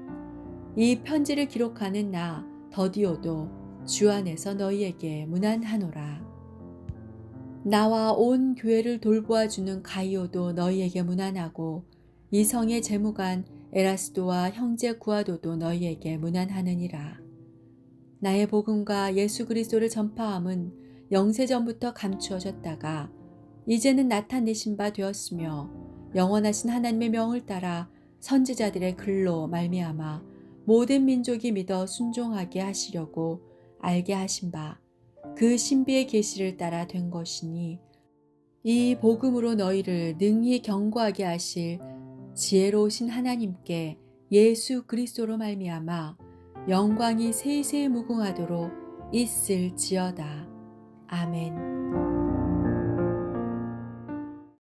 이 편지를 기록하는 나 더디오도 주 안에서 너희에게 문안하노라. 나와 온 교회를 돌보아주는 가이오도 너희에게 문안하고 이성의 재무관 에라스도와 형제 구아도도 너희에게 문안하느니라. 나의 복음과 예수 그리스도를 전파함은 영세전부터 감추어졌다가 이제는 나타내신 바 되었으며 영원하신 하나님의 명을 따라 선지자들의 글로 말미암아 모든 민족이 믿어 순종하게 하시려고 알게 하신 바 그 신비의 계시를 따라 된 것이니 이 복음으로 너희를 능히 경고하게 하실 지혜로우신 하나님께 예수 그리스도로 말미암아 영광이 세세히 무궁하도록 있을지어다. 아멘.